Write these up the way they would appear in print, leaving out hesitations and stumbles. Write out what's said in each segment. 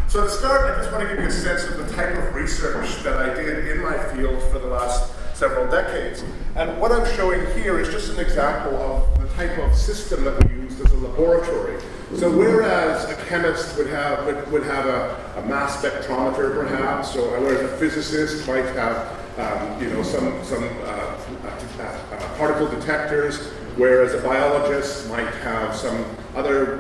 So to start, I just want to give you a sense of the type of research that I did in my field for the last several decades. And what I'm showing here is just an example of the type of system that we used as a laboratory. So whereas a chemist would have a mass spectrometer perhaps, or whereas a physicist might have some particle detectors, whereas a biologist might have some other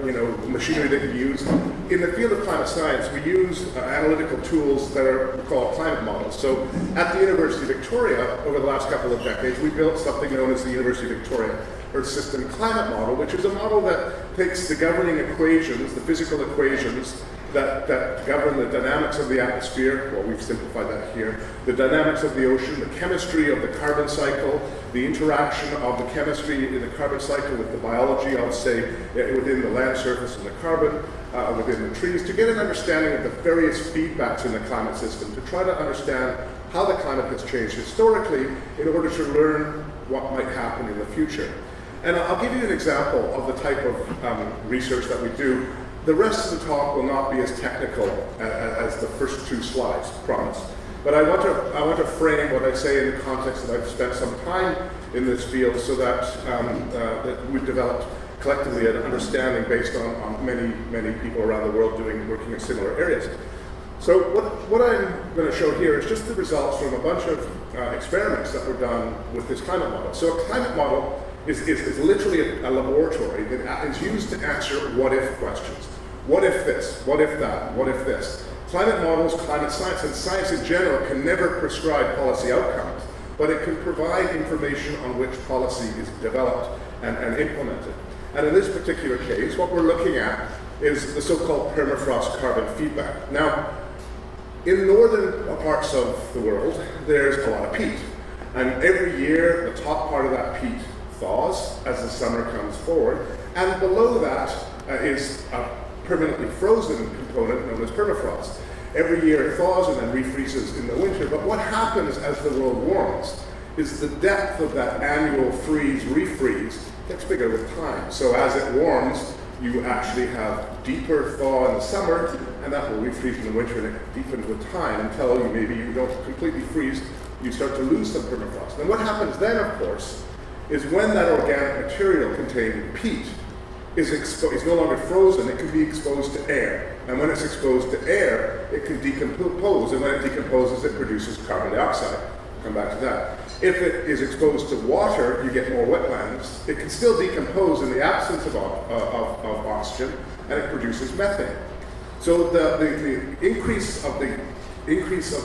machinery that you use. In the field of climate science, we use analytical tools that are called climate models. So at the University of Victoria, over the last couple of decades, we built something known as the University of Victoria Earth System Climate Model, which is a model that takes the governing equations, the physical equations that govern the dynamics of the atmosphere, well, we've simplified that here, the dynamics of the ocean, the chemistry of the carbon cycle, the interaction of the chemistry in the carbon cycle with the biology of, say, within the land surface and the carbon, within the trees, to get an understanding of the various feedbacks in the climate system, to try to understand how the climate has changed historically in order to learn what might happen in the future. And I'll give you an example of the type of research that we do. The rest of the talk will not be as technical as the first two slides, promise. But I want to frame what I say in the context that I've spent some time in this field, so that we've developed collectively an understanding based on many people around the world working in similar areas. So what I'm going to show here is just the results from a bunch of experiments that were done with this climate model. So a climate model is literally a laboratory that is used to answer what-if questions. What if this? What if that? What if this? Climate models, climate science, and science in general can never prescribe policy outcomes, but it can provide information on which policy is developed and implemented. And in this particular case, what we're looking at is the so-called permafrost carbon feedback. Now, in northern parts of the world, there's a lot of peat. And every year, the top part of that peat thaws as the summer comes forward, and below that is a permanently frozen component known as permafrost. Every year it thaws and then refreezes in the winter, but what happens as the world warms is the depth of that annual refreeze gets bigger with time. So as it warms, you actually have deeper thaw in the summer, and that will refreeze in the winter, and it deepens with time until maybe you don't completely freeze, you start to lose some permafrost. And what happens then, of course, is when that organic material contained in peat is no longer frozen, it can be exposed to air. And when it's exposed to air, it can decompose, and when it decomposes, it produces carbon dioxide. I'll come back to that. If it is exposed to water, you get more wetlands. It can still decompose in the absence of oxygen, and it produces methane. So the increase of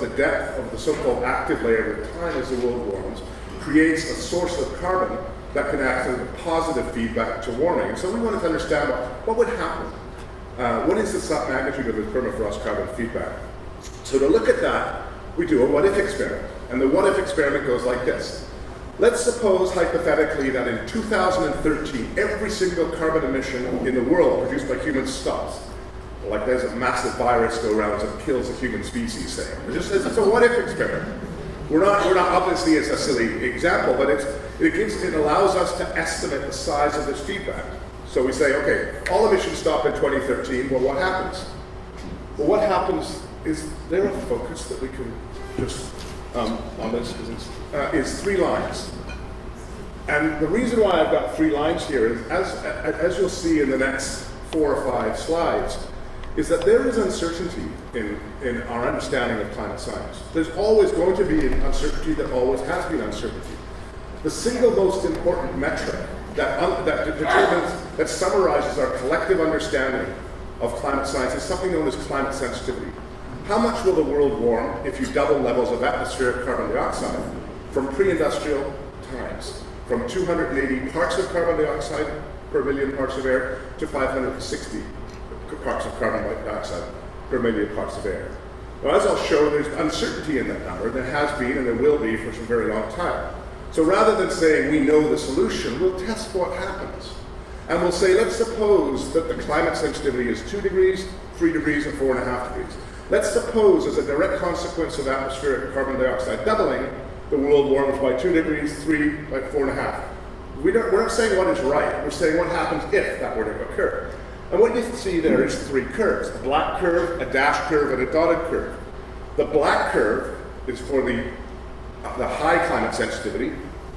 the depth of the so-called active layer with time as the world warms creates a source of carbon that can act as a positive feedback to warming. And so we wanted to understand what would happen. What is the magnitude of the permafrost carbon feedback? So to look at that, we do a what-if experiment. And the what-if experiment goes like this. Let's suppose, hypothetically, that in 2013, every single carbon emission in the world produced by humans stops. Like there's a massive virus go around that kills the human species, say. It's a what-if experiment. We're not obviously, it's a silly example, but it allows us to estimate the size of this feedback. So we say, okay, all emissions stop in 2013, well, what happens? Well, what happens is there a focus that we can just, on this, is 3 lines. And the reason why I've got 3 lines here is, as you'll see in the next 4 or 5 slides, is that there is uncertainty in our understanding of climate science. There's always going to be an uncertainty, that always has been uncertainty. The single most important metric that summarizes our collective understanding of climate science is something known as climate sensitivity. How much will the world warm if you double levels of atmospheric carbon dioxide from pre-industrial times, from 280 parts of carbon dioxide per million parts of air to 560 parts of carbon dioxide per million parts of air? Well, as I'll show, there's uncertainty in that number. There has been and there will be for some very long time. So rather than saying we know the solution, we'll test what happens. And we'll say, let's suppose that the climate sensitivity is 2 degrees, 3 degrees, and 4.5 degrees. Let's suppose as a direct consequence of atmospheric carbon dioxide doubling, the world warms by 2 degrees, 3, by 4.5. We're not saying what is right, we're saying what happens if that were to occur. And what you see there is three curves: a black curve, a dashed curve, and a dotted curve. The black curve is for the high climate sensitivity,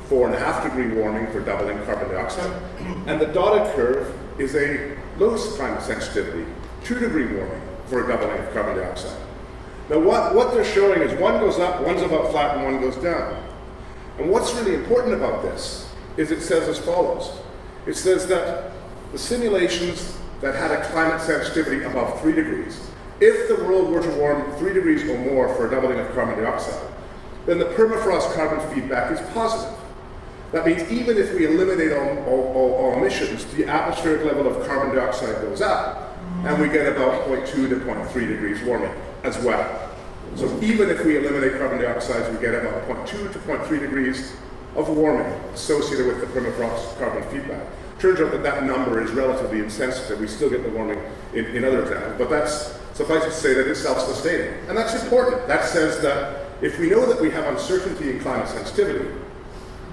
4.5 degree warming for doubling carbon dioxide, and the dotted curve is a low climate sensitivity, 2 degree warming for a doubling of carbon dioxide. Now what they're showing is one goes up, one's about flat, and one goes down. And what's really important about this is it says as follows. It says that the simulations that had a climate sensitivity above 3 degrees, if the world were to warm 3 degrees or more for a doubling of carbon dioxide, then the permafrost carbon feedback is positive. That means even if we eliminate all emissions, the atmospheric level of carbon dioxide goes up, and we get about 0.2 to 0.3 degrees warming as well. So even if we eliminate carbon dioxide, we get about 0.2 to 0.3 degrees of warming associated with the permafrost carbon feedback. Turns out that that number is relatively insensitive. We still get the warming in other examples, but that's, suffice it to say, that it's self-sustaining. And that's important. That says that if we know that we have uncertainty in climate sensitivity,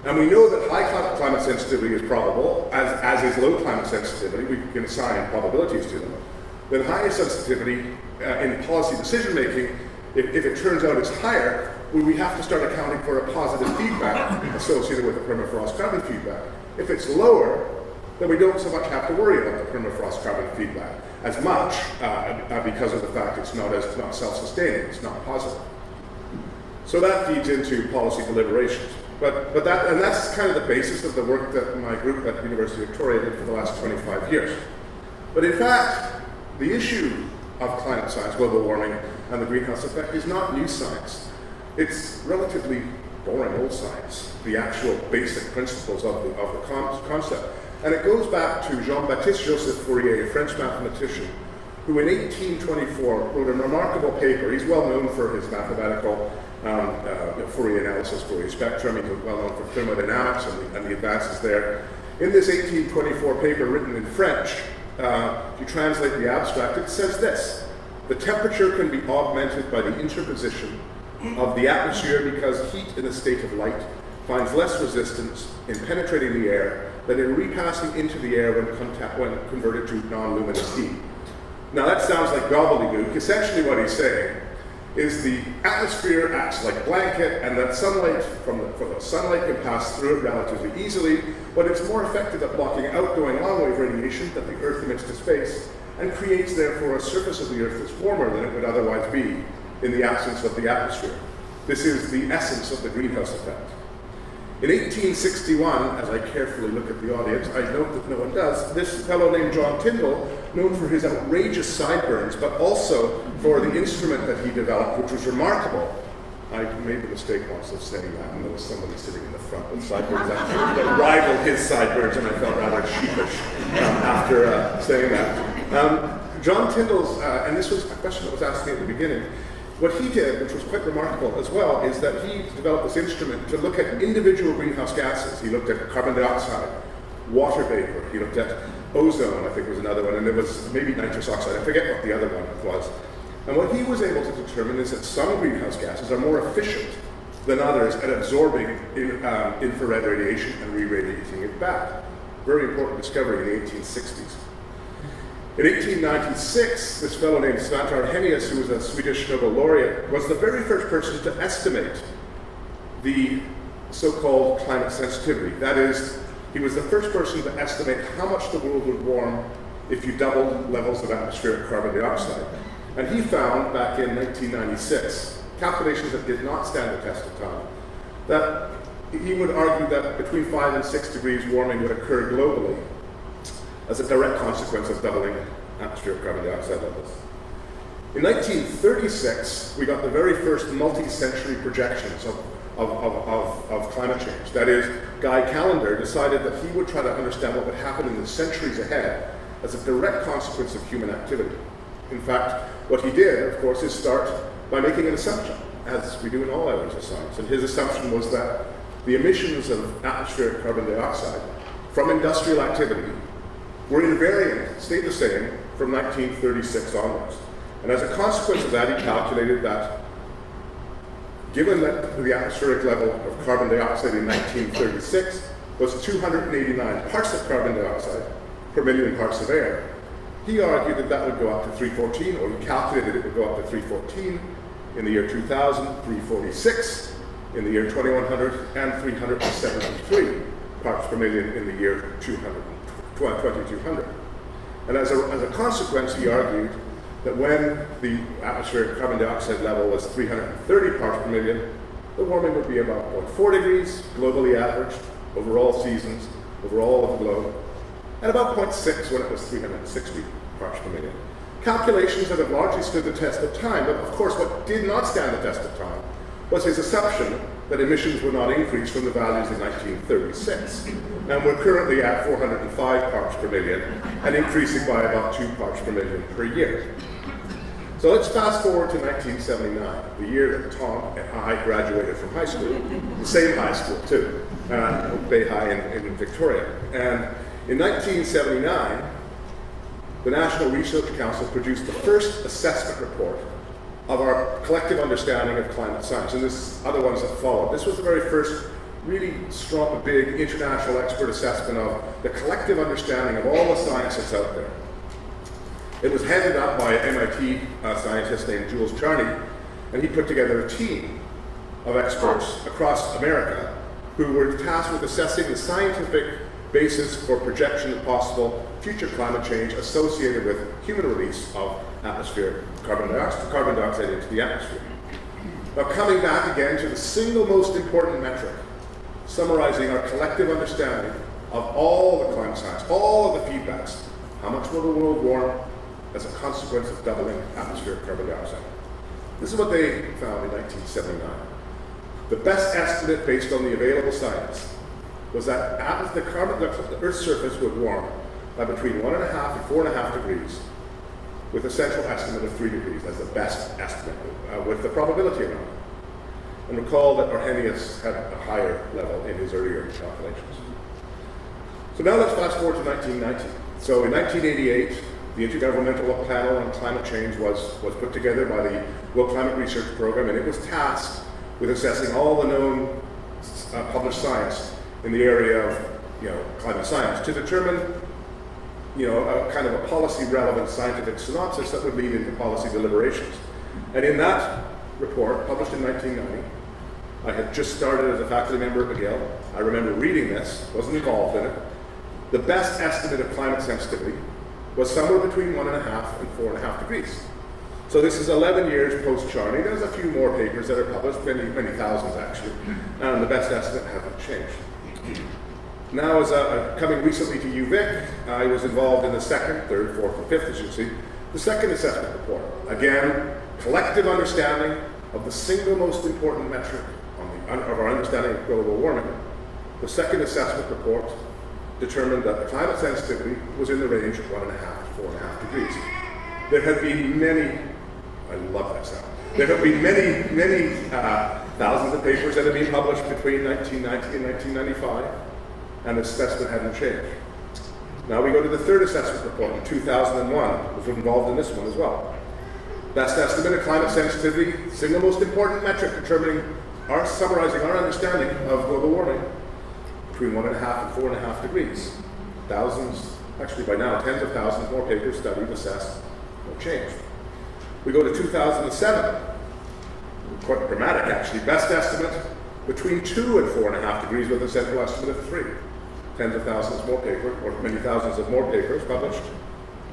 and we know that high climate sensitivity is probable, as is low climate sensitivity, we can assign probabilities to them, then higher sensitivity in policy decision making, if it turns out it's higher, we have to start accounting for a positive feedback associated with the permafrost carbon feedback. If it's lower, then we don't so much have to worry about the permafrost carbon feedback as much because of the fact it's not self-sustaining, it's not positive. So that feeds into policy deliberations. But that's kind of the basis of the work that my group at the University of Victoria did for the last 25 years. But in fact, the issue of climate science, global warming, and the greenhouse effect is not new science. It's relatively boring old science, the actual basic principles of the concept. And it goes back to Jean-Baptiste Joseph Fourier, a French mathematician, who in 1824 wrote a remarkable paper. He's well known for his mathematical Fourier analysis, Fourier spectrum. He's well known for thermodynamics and the advances there. In this 1824 paper written in French, if you translate the abstract, it says this: the temperature can be augmented by the interposition of the atmosphere because heat in a state of light finds less resistance in penetrating the air than in repassing into the air when converted to non-luminous heat. Now that sounds like gobbledygook. Essentially what he's saying is the atmosphere acts like a blanket, and that sunlight from the sunlight can pass through it relatively easily, but it's more effective at blocking outgoing long-wave radiation that the Earth emits to space, and creates therefore a surface of the Earth that's warmer than it would otherwise be in the absence of the atmosphere. This is the essence of the greenhouse effect. In 1861, as I carefully look at the audience, I note that no one does, this fellow named John Tyndall, known for his outrageous sideburns, but also for the instrument that he developed, which was remarkable. I made the mistake once of saying that, and there was somebody sitting in the front with sideburns that rivaled his sideburns, and I felt rather sheepish after saying that. John Tyndall's, and this was a question that was asked me at the beginning, what he did, which was quite remarkable as well, is that he developed this instrument to look at individual greenhouse gases. He looked at carbon dioxide, water vapor, he looked at ozone, I think was another one, and there was maybe nitrous oxide, I forget what the other one was. And what he was able to determine is that some greenhouse gases are more efficient than others at absorbing infrared radiation and re-radiating it back. Very important discovery in the 1860s. In 1896, this fellow named Svante Arrhenius, who was a Swedish Nobel laureate, was the very first person to estimate the so-called climate sensitivity. That is, he was the first person to estimate how much the world would warm if you doubled levels of atmospheric carbon dioxide. And he found, back in 1996, calculations that did not stand the test of time, that he would argue that between 5 and 6 degrees warming would occur globally as a direct consequence of doubling atmospheric carbon dioxide levels. In 1936, we got the very first multi-century projections of climate change. That is, Guy Callendar decided that he would try to understand what would happen in the centuries ahead as a direct consequence of human activity. In fact, what he did, of course, is start by making an assumption, as we do in all areas of science. And his assumption was that the emissions of atmospheric carbon dioxide from industrial activity were invariant, stayed the same, from 1936 onwards. And as a consequence of that, he calculated that given that the atmospheric level of carbon dioxide in 1936 was 289 parts of carbon dioxide per million parts of air, He argued that that would go up to 314, or he calculated it would go up to 314 in the year 2000, 346 in the year 2100, and 373 parts per million in the year 2200. And as a consequence, he argued that when the atmospheric carbon dioxide level was 330 parts per million, the warming would be about 0.4 degrees, globally averaged, over all seasons, over all of the globe, and about 0.6 when it was 360 parts per million. Calculations that have largely stood the test of time, but of course what did not stand the test of time was his assumption that emissions would not increase from the values in 1936. And we're currently at 405 parts per million and increasing by about 2 parts per million per year. So let's fast forward to 1979, the year that Tom and I graduated from high school, the same high school too, Bay High in Victoria. And in 1979, the National Research Council produced the first assessment report of our collective understanding of climate science, and there's other ones that followed. This was the very first really strong, big international expert assessment of the collective understanding of all the science that's out there. It was headed up by an MIT scientist named Jules Charney, and he put together a team of experts across America who were tasked with assessing the scientific basis for projection of possible future climate change associated with human release of atmospheric carbon dioxide into the atmosphere. Now, coming back again to the single most important metric, summarizing our collective understanding of all the climate science, all of the feedbacks. How much will the world warm as a consequence of doubling atmospheric carbon dioxide? This is what they found in 1979. The best estimate based on the available science was that the Earth's surface would warm by between 1.5 and 4.5 degrees, with a central estimate of 3 degrees as the best estimate, with the probability around it. And recall that Arrhenius had a higher level in his earlier calculations. So now let's fast forward to 1990. So in 1988, the Intergovernmental Panel on Climate Change was put together by the World Climate Research Program, and it was tasked with assessing all the known published science in the area of climate science to determine a kind of a policy-relevant scientific synopsis that would lead into policy deliberations. And in that report, published in 1990, I had just started as a faculty member at McGill. I remember reading this, wasn't involved in it. The best estimate of climate sensitivity was somewhere between 1.5 and 4.5 degrees. So this is 11 years post-Charney. There's a few more papers that are published, many thousands actually, and the best estimate hasn't changed. Now, as coming recently to UVic, I was involved in the second, third, fourth, and fifth, as you see, the second assessment report. Again, collective understanding of the single most important metric of our understanding of global warming. The second assessment report determined that the climate sensitivity was in the range of 1.5 to 4.5 degrees. There have been many, I love that sound, there have been many thousands of papers that have been published between 1990 and 1995, and the assessment hadn't changed. Now we go to the third assessment report in 2001, was involved in this one as well. Best estimate of climate sensitivity, single most important metric summarizing our understanding of global warming, between 1.5 and 4.5 degrees. Thousands, actually by now tens of thousands more papers studied, assessed, no change. We go to 2007, quite dramatic actually, best estimate between 2 and 4.5 degrees with a central estimate of 3. Tens of thousands more papers, or many thousands of more papers published.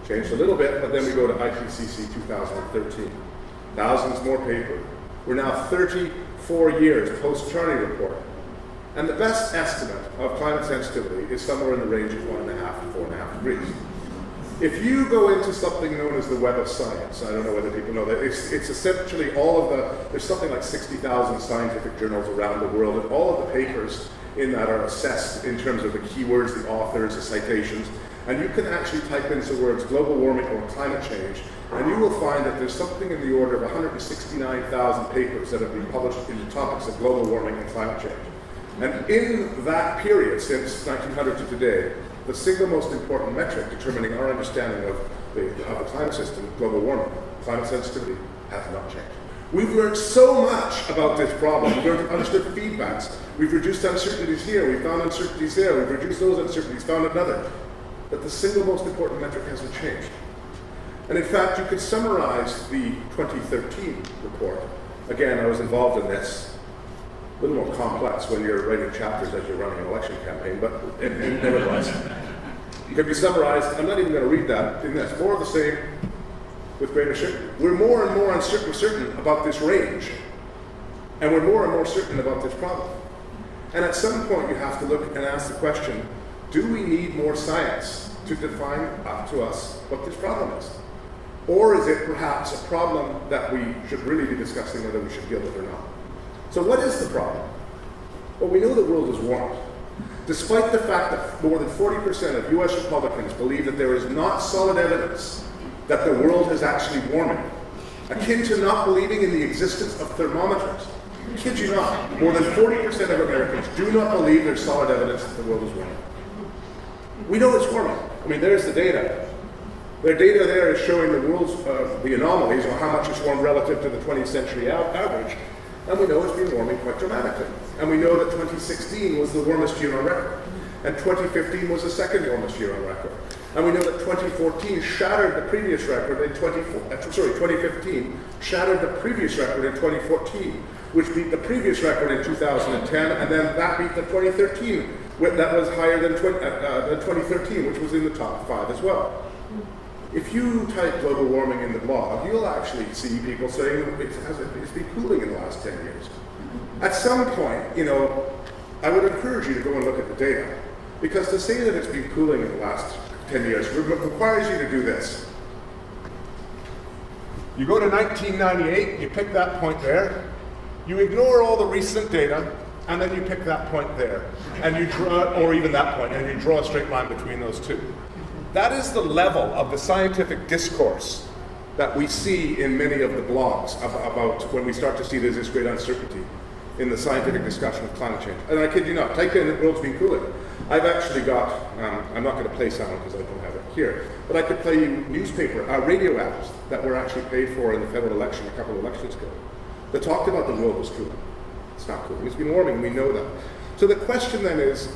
Changed a little bit, but then we go to IPCC 2013. Thousands more papers. We're now 34 years post-Charney report. And the best estimate of climate sensitivity is somewhere in the range of 1.5 to 4.5 degrees. If you go into something known as the Web of Science, I don't know whether people know that, it's essentially there's something like 60,000 scientific journals around the world, and all of the papers in that are assessed in terms of the keywords, the authors, the citations, and you can actually type in the words global warming or climate change, and you will find that there's something in the order of 169,000 papers that have been published in the topics of global warming and climate change. And in that period, since 1900 to today, the single most important metric determining our understanding of the climate system, global warming, climate sensitivity, has not changed. We've learned so much about this problem. We've understood feedbacks. We've reduced uncertainties here. We've found uncertainties there. We've reduced those uncertainties, found another. But the single most important metric hasn't changed. And in fact, you could summarize the 2013 report. Again, I was involved in this. A little more complex when you're writing chapters as you're running an election campaign, but nevertheless. It can be summarized, I'm not even going to read that, in this. More of the same with greater certainty. We're more and more certain about this range, and we're more and more certain about this problem. And at some point you have to look and ask the question, do we need more science to define up to us what this problem is? Or is it perhaps a problem that we should really be discussing whether we should deal with or not? So what is the problem? Well, we know the world is warmed. Despite the fact that more than 40% of US Republicans believe that there is not solid evidence that the world is actually warming, akin to not believing in the existence of thermometers. I kid you not, more than 40% of Americans do not believe there's solid evidence that the world is warming. We know it's warming. I mean, there's the data. The data there is showing the world's, the anomalies, or how much it's warmed relative to the 20th century average, and we know it's been warming quite dramatically. And we know that 2016 was the warmest year on record, and 2015 was the second warmest year on record. And we know that 2014 shattered the previous record in 2015 shattered the previous record in 2014, which beat the previous record in 2010, and then that beat the 2013, that was higher than 2013, which was in the top 5 as well. If you type global warming in the blog, you'll actually see people saying it's been cooling in the last 10 years. At some point, I would encourage you to go and look at the data, because to say that it's been cooling in the last 10 years requires you to do this. You go to 1998, you pick that point there, you ignore all the recent data, and then you pick that point there, and you draw, or even that point, and you draw a straight line between those two. That is the level of the scientific discourse that we see in many of the blogs about when we start to see there's this great uncertainty in the scientific discussion of climate change. And I kid you not, type in the world's been cooling. I've actually got, I'm not going to play sound because I don't have it here, but I could play you radio ads that were actually paid for in the federal election a couple of elections ago that talked about the world was cooling. It's not cooling, it's been warming, we know that. So the question then is,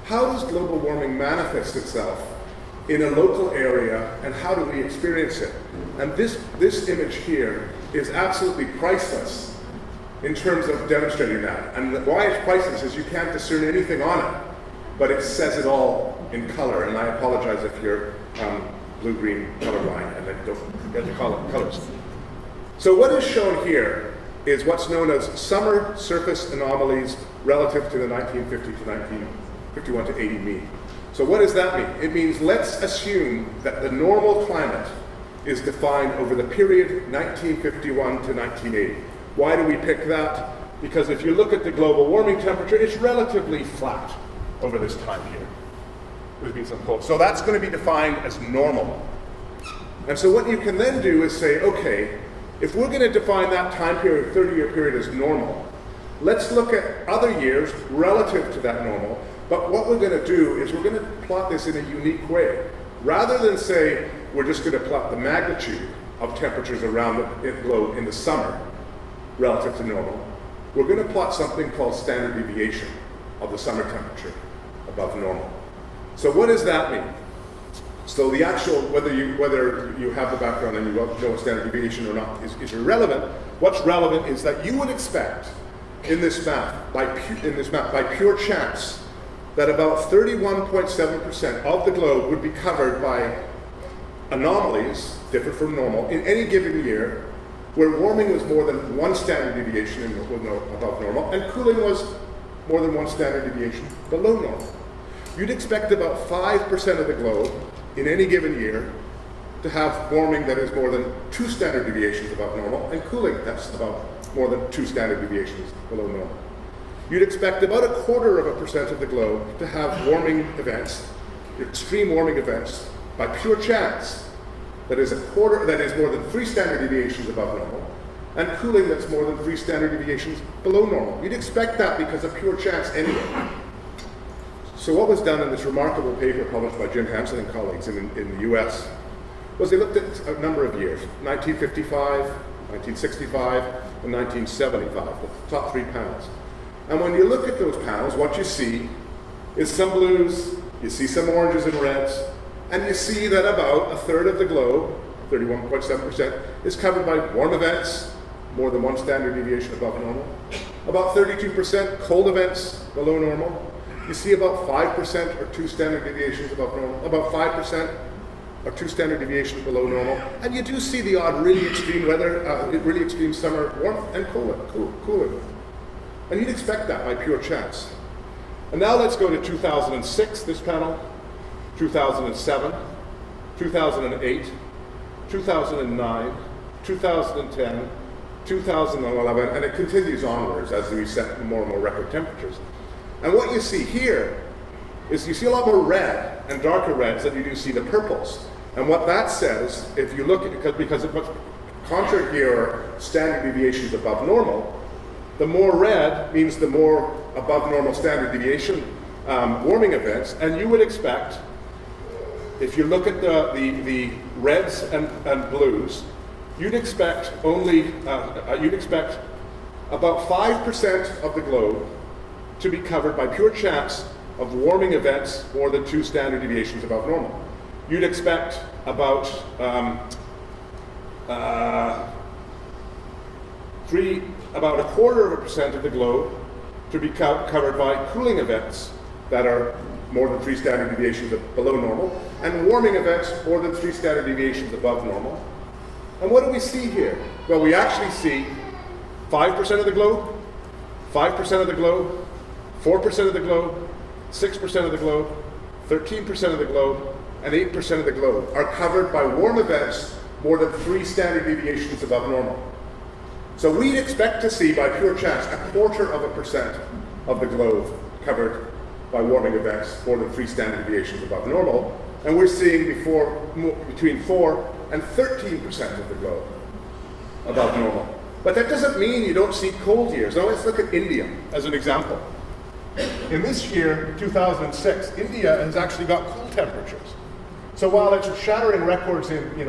how does global warming manifest itself in a local area, and how do we experience it? And this image here is absolutely priceless in terms of demonstrating that. And why it's priceless is you can't discern anything on it, but it says it all in color. And I apologize if you're blue-green colorblind and I don't get the colors. So what is shown here is what's known as summer surface anomalies relative to the 1950 to 1951 to 80 mean. So what does that mean? It means let's assume that the normal climate is defined over the period 1951 to 1980. Why do we pick that? Because if you look at the global warming temperature, it's relatively flat over this time here. There's been some cold. So that's going to be defined as normal. And so what you can then do is say, okay, if we're going to define that time period, 30-year period, as normal, let's look at other years relative to that normal. But what we're going to do is we're going to plot this in a unique way. Rather than say we're just going to plot the magnitude of temperatures around the globe in the summer relative to normal, we're going to plot something called standard deviation of the summer temperature above normal. So what does that mean? So the actual, whether you have the background and you know what standard deviation or not is irrelevant. What's relevant is that you would expect in this map, by pure chance, that about 31.7% of the globe would be covered by anomalies, different from normal, in any given year, where warming was more than 1 standard deviation above normal, and cooling was more than 1 standard deviation below normal. You'd expect about 5% of the globe in any given year to have warming that is more than 2 standard deviations above normal, and cooling that's about more than 2 standard deviations below normal. You'd expect about 0.25% of the globe to have warming events, extreme warming events, by pure chance, that is more than 3 standard deviations above normal, and cooling that's more than 3 standard deviations below normal. You'd expect that because of pure chance anyway. So what was done in this remarkable paper published by Jim Hansen and colleagues in the US was they looked at a number of years, 1955, 1965, and 1975, the top 3 panels. And when you look at those panels, what you see is some blues, you see some oranges and reds, and you see that about 1/3 of the globe 31.7%, is covered by warm events, more than 1 standard deviation above normal. About 32% cold events below normal. You see about 5% or 2 standard deviations above normal. About 5% or 2 standard deviations below normal. And you do see the odd really extreme weather, really extreme summer warmth and cooler. And you'd expect that by pure chance. And now let's go to 2006, this panel, 2007, 2008, 2009, 2010, 2011, and it continues onwards as we set more and more record temperatures. And what you see here is you see a lot more red and darker reds than you do see the purples. And what that says, if you look at it, because what's contrary here are standard deviations above normal, the more red means the more above normal standard deviation warming events, and you would expect, if you look at the reds and blues, you'd expect about 5% of the globe to be covered by pure chance of warming events more than 2 standard deviations above normal. You'd expect about about 1/4% of the globe to be covered by cooling events that are more than 3 standard deviations below normal, and warming events more than 3 standard deviations above normal. And what do we see here? Well, we actually see 5% of the globe, 5% of the globe, 4% of the globe, 6% of the globe, 13% of the globe, and 8% of the globe are covered by warm events more than 3 standard deviations above normal. So we'd expect to see, by pure chance, 1/4% of the globe covered by warming events more than 3 standard deviations above normal, and we're seeing between 4 and 13% of the globe above normal. But that doesn't mean you don't see cold years. Now let's look at India as an example. In this year, 2006, India has actually got cool temperatures. So while it's shattering records in the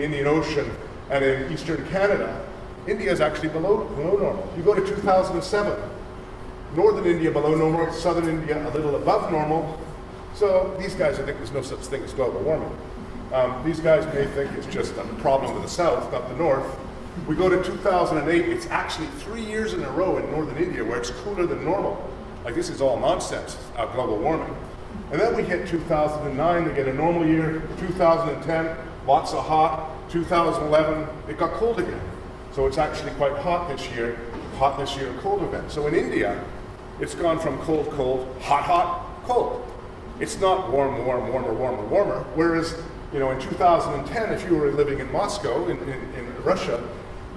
Indian Ocean and in eastern Canada, India is actually below normal. You go to 2007, northern India below normal, southern India a little above normal. So these guys think there's no such thing as global warming. These guys may think it's just a problem with the south, not the north. We go to 2008, it's actually 3 years in a row in northern India where it's cooler than normal. Like, this is all nonsense, global warming. And then we hit 2009, we get a normal year. 2010, lots of hot. 2011, it got cold again. So it's actually quite hot this year, cold event. So in India, it's gone from cold, cold, hot, hot, cold. It's not warm, warm, warmer, warmer, warmer. Whereas, in 2010, if you were living in Moscow, in Russia,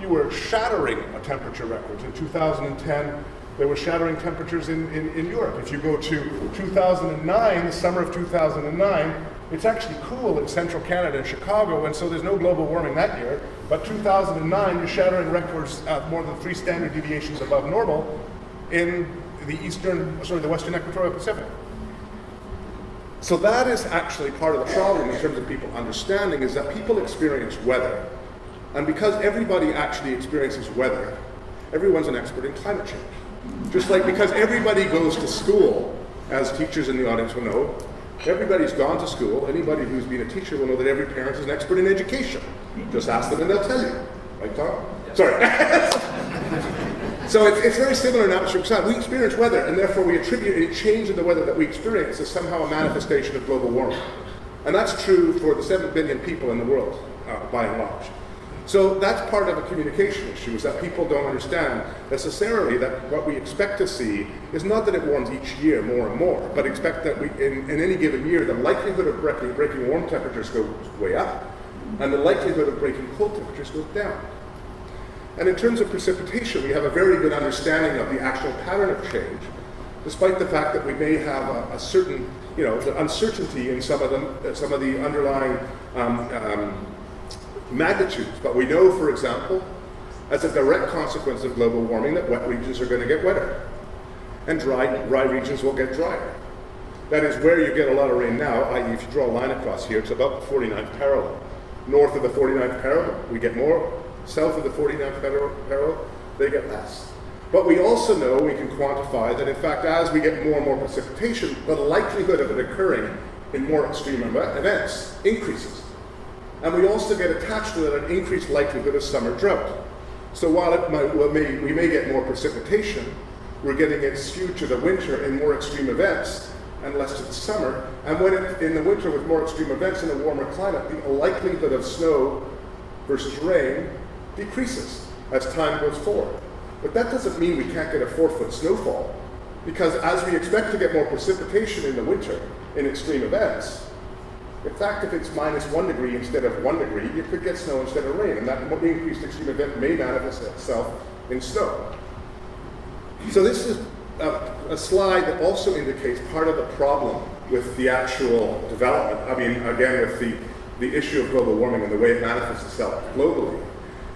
you were shattering temperature records. In 2010, they were shattering temperatures in Europe. If you go to 2009, the summer of 2009, it's actually cool in central Canada and Chicago, and so there's no global warming that year. But 2009, you're shattering records more than 3 standard deviations above normal in the western equatorial Pacific. So that is actually part of the problem in terms of people understanding, is that people experience weather. And because everybody actually experiences weather, everyone's an expert in climate change. Just like because everybody goes to school, as teachers in the audience will know, everybody's gone to school. Anybody who's been a teacher will know that every parent is an expert in education. Just ask them and they'll tell you. Right, Tom? Yeah. Sorry. So it's very similar in atmospheric science. We experience weather, and therefore we attribute any change in the weather that we experience as somehow a manifestation of global warming. And that's true for the 7 billion people in the world, by and large. So that's part of a communication issue, is that people don't understand necessarily that what we expect to see is not that it warms each year more and more, but expect that in any given year, the likelihood of breaking warm temperatures goes way up, and the likelihood of breaking cold temperatures goes down. And in terms of precipitation, we have a very good understanding of the actual pattern of change, despite the fact that we may have a certain, the uncertainty in some of the underlying magnitudes. But we know, for example, as a direct consequence of global warming, that wet regions are going to get wetter, and dry regions will get drier. That is, where you get a lot of rain now, i.e. if you draw a line across here, it's about the 49th parallel. North of the 49th parallel, we get more. South of the 49th parallel, they get less. But we also know, we can quantify that in fact as we get more and more precipitation, the likelihood of it occurring in more extreme events increases. And we also get attached to that an increased likelihood of summer drought. So while we may get more precipitation, we're getting it skewed to the winter in more extreme events and less to the summer. And when in the winter with more extreme events in a warmer climate, the likelihood of snow versus rain decreases as time goes forward. But that doesn't mean we can't get a 4-foot snowfall, because as we expect to get more precipitation in the winter in extreme events, in fact, if it's -1 degree instead of 1 degree, you could get snow instead of rain, and that increased extreme event may manifest itself in snow. So this is a slide that also indicates part of the problem with the actual development. I mean, again, with the issue of global warming and the way it manifests itself globally.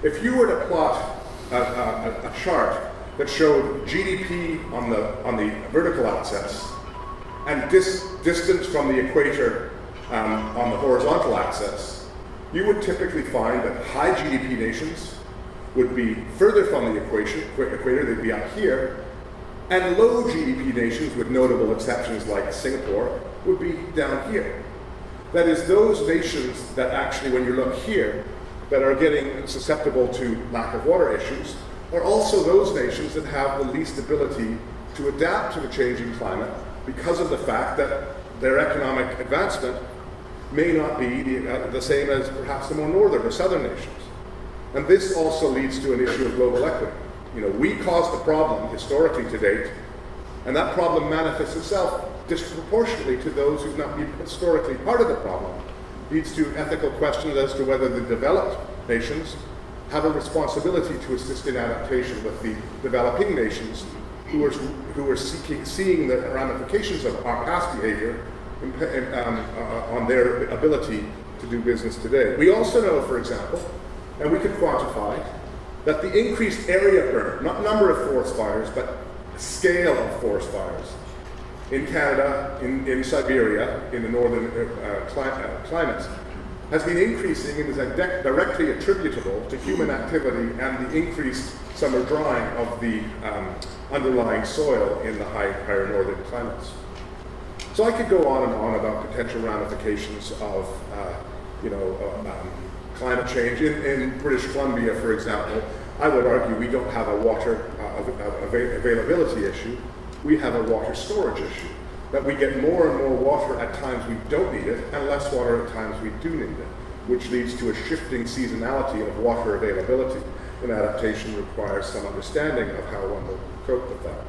If you were to plot a chart that showed GDP on the vertical axis and distance from the equator on the horizontal axis, you would typically find that high GDP nations would be further from the equator, they'd be up here, and low GDP nations, with notable exceptions like Singapore, would be down here. That is, those nations that actually, when you look here, that are getting susceptible to lack of water issues, are also those nations that have the least ability to adapt to the changing climate because of the fact that their economic advancement may not be the same as perhaps the more northern or southern nations. And this also leads to an issue of global equity. You know, we caused the problem historically to date, and that problem manifests itself disproportionately to those who've not been historically part of the problem. Leads to ethical questions as to whether the developed nations have a responsibility to assist in adaptation with the developing nations who are seeing the ramifications of our past behavior on their ability to do business today. We also know, for example, and we could quantify, that the increased area burn, not number of forest fires, but scale of forest fires in Canada, in Siberia, in the northern climates, has been increasing and is directly attributable to human activity and the increased summer drying of the underlying soil in the higher northern climates. So I could go on and on about potential ramifications of climate change. In British Columbia, for example, I would argue we don't have a water availability issue. We have a water storage issue, that we get more and more water at times we don't need it, and less water at times we do need it, which leads to a shifting seasonality of water availability. And adaptation requires some understanding of how one will cope with that.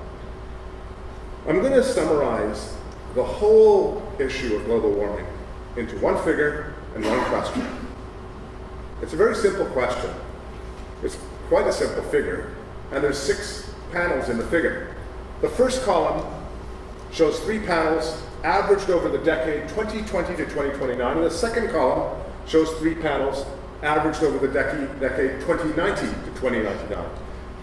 I'm going to summarize the whole issue of global warming into one figure and one question. It's a very simple question. It's quite a simple figure, and there's 6 panels in the figure. The first column shows 3 panels averaged over the decade 2020 to 2029, and the second column shows 3 panels averaged over the decade 2090 to 2099.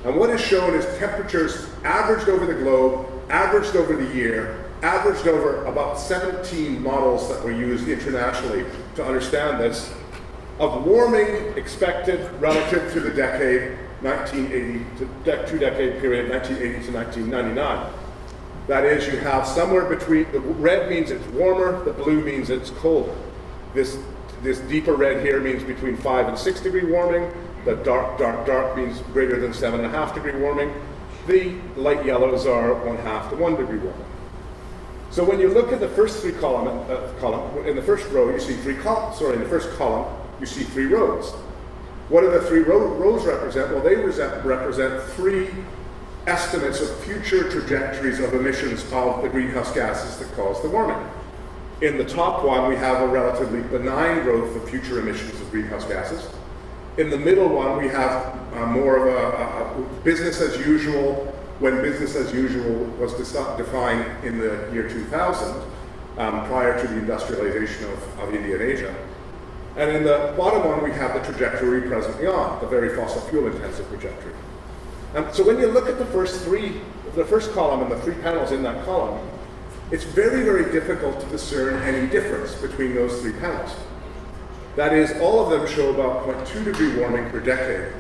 And what is shown is temperatures averaged over the globe, averaged over the year, averaged over about 17 models that were used internationally to understand this, of warming expected relative to the decade 1980 to two-decade period, 1980 to 1999. That is, you have somewhere between, the red means it's warmer, the blue means it's colder. This deeper red here means between 5 and 6 degree warming. The dark means greater than 7.5 degree warming. The light yellows are 1/2 to 1 degree warming. So when you look at the first column, in the first row, you see in the first column, you see 3 rows. What do the 3 rows represent? Well, they represent 3 estimates of future trajectories of emissions of the greenhouse gases that cause the warming. In the top one, we have a relatively benign growth of future emissions of greenhouse gases. In the middle one, we have more of a business as usual, when business as usual was defined in the year 2000, prior to the industrialization of India and Asia. And in the bottom one, we have the trajectory presently on, the very fossil fuel intensive trajectory. And so when you look at the first column and the 3 panels in that column, it's very, very difficult to discern any difference between those 3 panels. That is, all of them show about 0.2 degree warming per decade,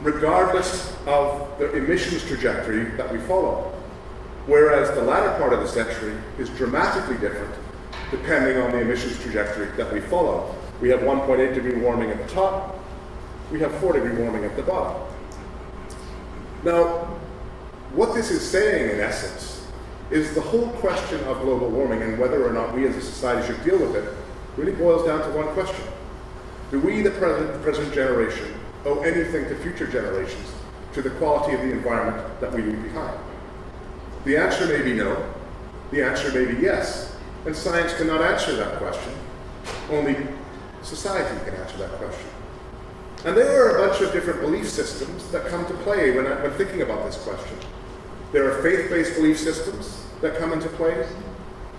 regardless of the emissions trajectory that we follow. Whereas the latter part of the century is dramatically different, depending on the emissions trajectory that we follow. We have 1.8 degree warming at the top. We have 4 degree warming at the bottom. Now, what this is saying, in essence, is the whole question of global warming and whether or not we as a society should deal with it really boils down to one question. Do we, the present generation, owe anything to future generations to the quality of the environment that we leave behind? The answer may be no. The answer may be yes. And science cannot answer that question. Only society can answer that question. And there are a bunch of different belief systems that come to play when thinking about this question. There are faith-based belief systems that come into play.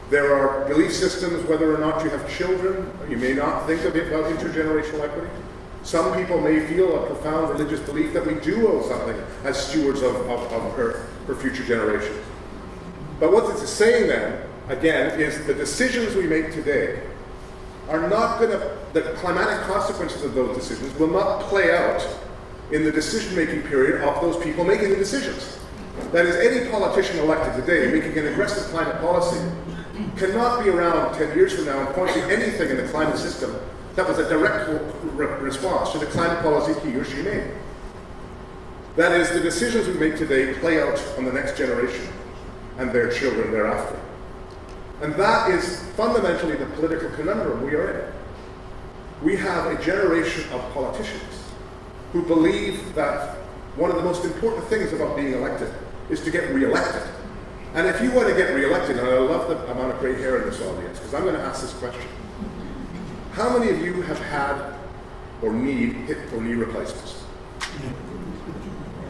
There are belief systems whether or not you have children. You may not think about intergenerational equity. Some people may feel a profound religious belief that we do owe something as stewards of Earth for future generations. But what this is saying then, again, is the decisions we make today are not going to, the climatic consequences of those decisions will not play out in the decision-making period of those people making the decisions. That is, any politician elected today making an aggressive climate policy cannot be around 10 years from now and point to anything in the climate system that was a direct response to the climate policy he or she made. That is, the decisions we make today play out on the next generation and their children thereafter. And that is fundamentally the political conundrum we are in. We have a generation of politicians who believe that one of the most important things about being elected is to get re-elected. And if you want to get re-elected, and I love the amount of gray hair in this audience, because I'm going to ask this question. How many of you have had or need hip or knee replacements?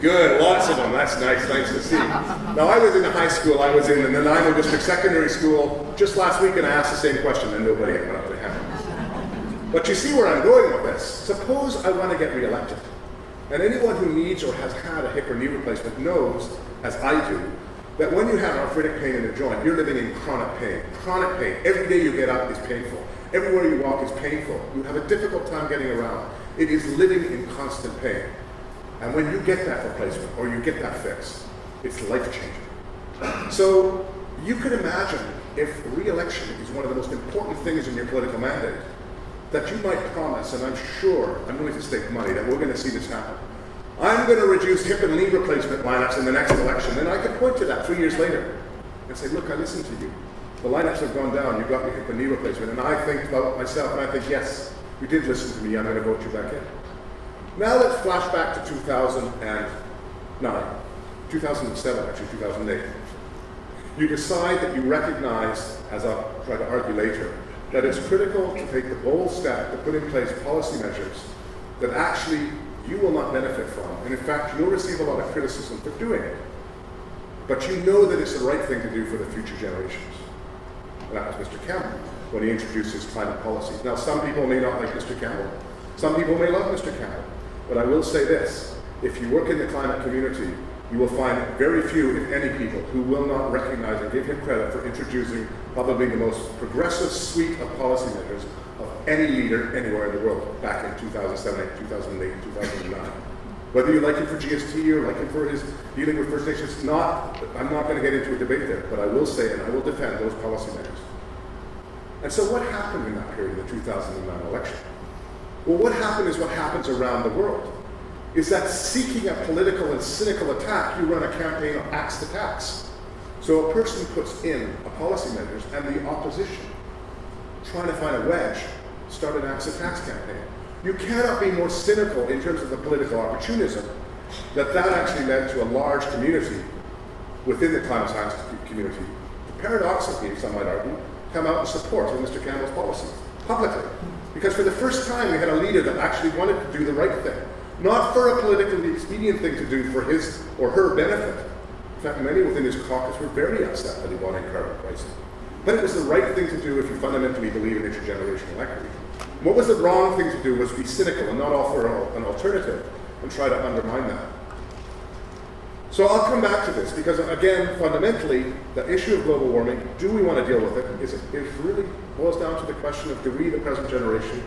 Good, lots of them. That's nice to see. Now, I was in high school. I was in the Nanaimo District Secondary School just last week, and I asked the same question, and nobody went up their hand. But you see where I'm going with this. Suppose I want to get re-elected, and anyone who needs or has had a hip or knee replacement knows, as I do, that when you have arthritic pain in a joint, you're living in chronic pain. Chronic pain. Every day you get up is painful. Everywhere you walk is painful. You have a difficult time getting around. It is living in constant pain. And when you get that replacement or you get that fix, it's life-changing. So you could imagine if re-election is one of the most important things in your political mandate, that you might promise, and I'm sure, I'm willing to stake money that we're going to see this happen. I'm going to reduce hip and knee replacement lineups in the next election, and I could point to that 3 years later and say, look, I listened to you. The lineups have gone down, you got your hip and knee replacement, and I think about myself, and I think, yes, you did listen to me, I'm going to vote you back in. Now let's flash back to 2007, actually 2008. You decide that you recognize, as I'll try to argue later, that it's critical to take the bold step to put in place policy measures that actually you will not benefit from. And in fact, you'll receive a lot of criticism for doing it. But you know that it's the right thing to do for the future generations. And that was Mr. Campbell when he introduced his climate policies. Now, some people may not like Mr. Campbell. Some people may love Mr. Campbell. But I will say this, if you work in the climate community, you will find very few, if any, people who will not recognize and give him credit for introducing probably the most progressive suite of policy measures of any leader anywhere in the world back in 2007, 2008, 2009. Whether you like him for GST or like him for his dealing with First Nations, I'm not going to get into a debate there, but I will say and I will defend those policy measures. And so what happened in that period of the 2009 election? Well, what happened is what happens around the world, is that seeking a political and cynical attack, you run a campaign of axe to tax. So a person puts in a policy measures and the opposition, trying to find a wedge, start an axe to tax campaign. You cannot be more cynical in terms of the political opportunism that actually led to a large community within the climate science community, paradoxically, some might argue, come out in support of Mr. Campbell's policies, publicly. Because for the first time, we had a leader that actually wanted to do the right thing. Not for a politically expedient thing to do for his or her benefit. In fact, many within his caucus were very upset that he wanted carbon pricing. But it was the right thing to do if you fundamentally believe in intergenerational equity. What was the wrong thing to do was be cynical and not offer an alternative and try to undermine that. So I'll come back to this because, again, fundamentally, the issue of global warming, do we want to deal with it, it really boils down to the question of do we, the present generation,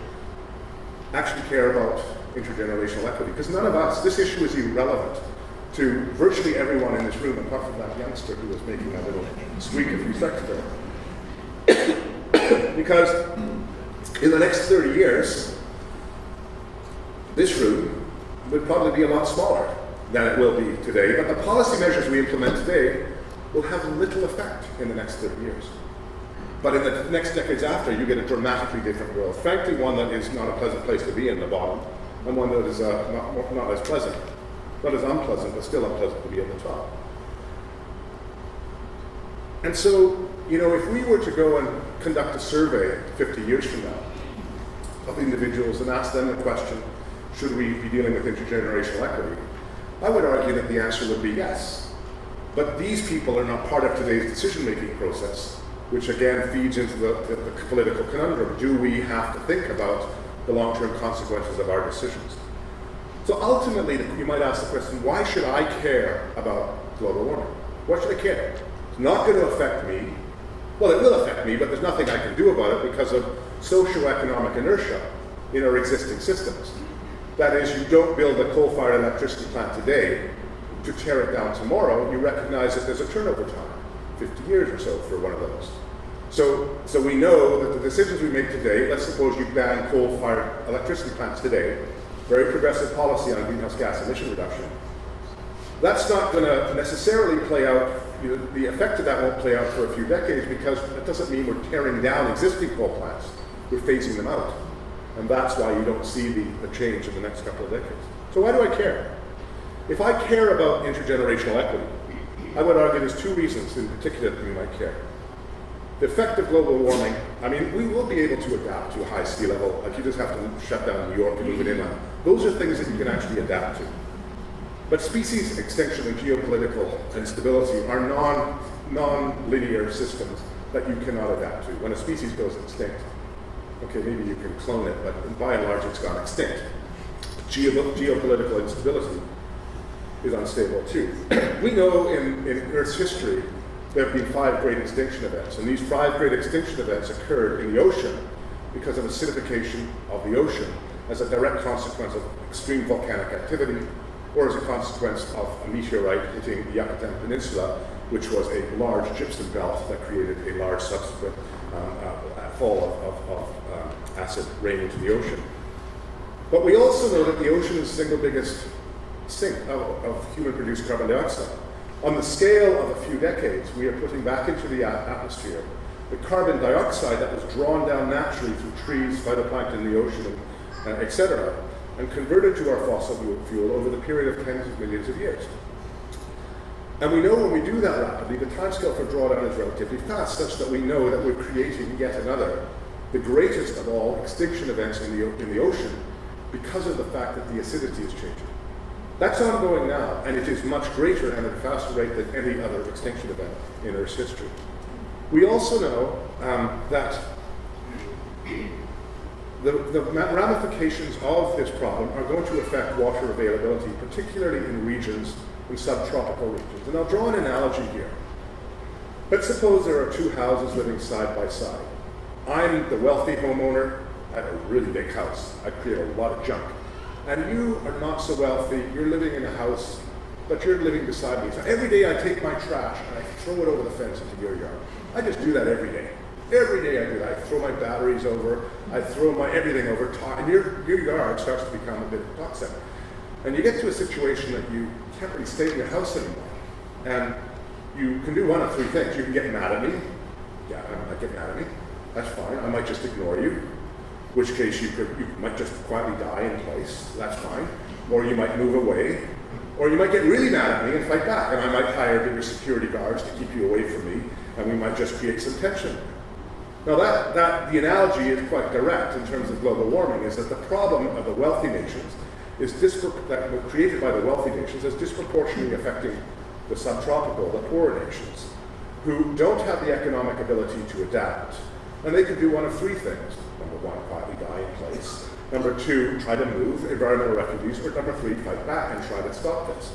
actually care about intergenerational equity? Because none of us, this issue is irrelevant to virtually everyone in this room, apart from that youngster who was making that little squeak a few seconds ago. Because In the next 30 years, this room would probably be a lot smaller than it will be today, but the policy measures we implement today will have little effect in the next 30 years. But in the next decades after, you get a dramatically different world. Frankly, one that is not a pleasant place to be in the bottom, and one that is not as pleasant. Not as unpleasant, but still unpleasant to be at the top. And so, if we were to go and conduct a survey 50 years from now of individuals and ask them the question, should we be dealing with intergenerational equity? I would argue that the answer would be yes. But these people are not part of today's decision-making process, which again feeds into the political conundrum. Do we have to think about the long-term consequences of our decisions? So ultimately, you might ask the question, why should I care about global warming? Why should I care? It's not going to affect me. Well, it will affect me, but there's nothing I can do about it because of socio-economic inertia in our existing systems. That is, you don't build a coal-fired electricity plant today to tear it down tomorrow. You recognize that there's a turnover time, 50 years or so for one of those. So we know that the decisions we make today, let's suppose you ban coal-fired electricity plants today, very progressive policy on greenhouse gas emission reduction. That's not going to necessarily play out, the effect of that won't play out for a few decades because that doesn't mean we're tearing down existing coal plants, we're phasing them out. And that's why you don't see the change in the next couple of decades. So why do I care? If I care about intergenerational equity, I would argue there's two reasons in particular that we might care. The effect of global warming, we will be able to adapt to a high sea level, like you just have to shut down New York and move it inland. Those are things that you can actually adapt to. But species extinction and geopolitical instability are non-linear systems that you cannot adapt to. When a species goes extinct, okay, maybe you can clone it, but by and large it's gone extinct. Geopolitical instability is unstable too. We know in Earth's history there have been 5 great extinction events, and these 5 great extinction events occurred in the ocean because of acidification of the ocean as a direct consequence of extreme volcanic activity, or as a consequence of a meteorite hitting the Yucatan Peninsula, which was a large gypsum belt that created a large subsequent fall of acid rain into the ocean. But we also know that the ocean is the single biggest sink of human-produced carbon dioxide. On the scale of a few decades, we are putting back into the atmosphere the carbon dioxide that was drawn down naturally through trees, phytoplankton in the ocean, etc., and converted to our fossil fuel over the period of tens of millions of years. And we know when we do that rapidly, the timescale for drawdown is relatively fast, such that we know that we're creating yet another, the greatest of all extinction events in the ocean, because of the fact that the acidity is changing. That's ongoing now, and it is much greater and at a faster rate than any other extinction event in Earth's history. We also know that the ramifications of this problem are going to affect water availability, particularly in regions, in subtropical regions. And I'll draw an analogy here. Let's suppose there are 2 houses living side by side. I'm the wealthy homeowner. I have a really big house. I create a lot of junk. And you are not so wealthy. You're living in a house, but you're living beside me. So every day I take my trash and I throw it over the fence into your yard. I just do that every day. Every day I do that. I throw my batteries over. I throw my everything over. And your yard starts to become a bit toxic. And you get to a situation that you can't really stay in your house anymore. And you can do one of 3 things. You can get mad at me. Yeah, I might get mad at me. That's fine. I might just ignore you. In which case you might just quietly die in place. That's fine. Or you might move away. Or you might get really mad at me and fight back. And I might hire bigger security guards to keep you away from me. And we might just create some tension. Now the analogy is quite direct in terms of global warming, is that the problem of the wealthy nations that were created by the wealthy nations is disproportionately affecting the subtropical, the poorer nations, who don't have the economic ability to adapt. And they could do one of 3 things. Number 1, quietly die in place. Number 2, try to move environmental refugees. Or number 3, fight back and try to stop this.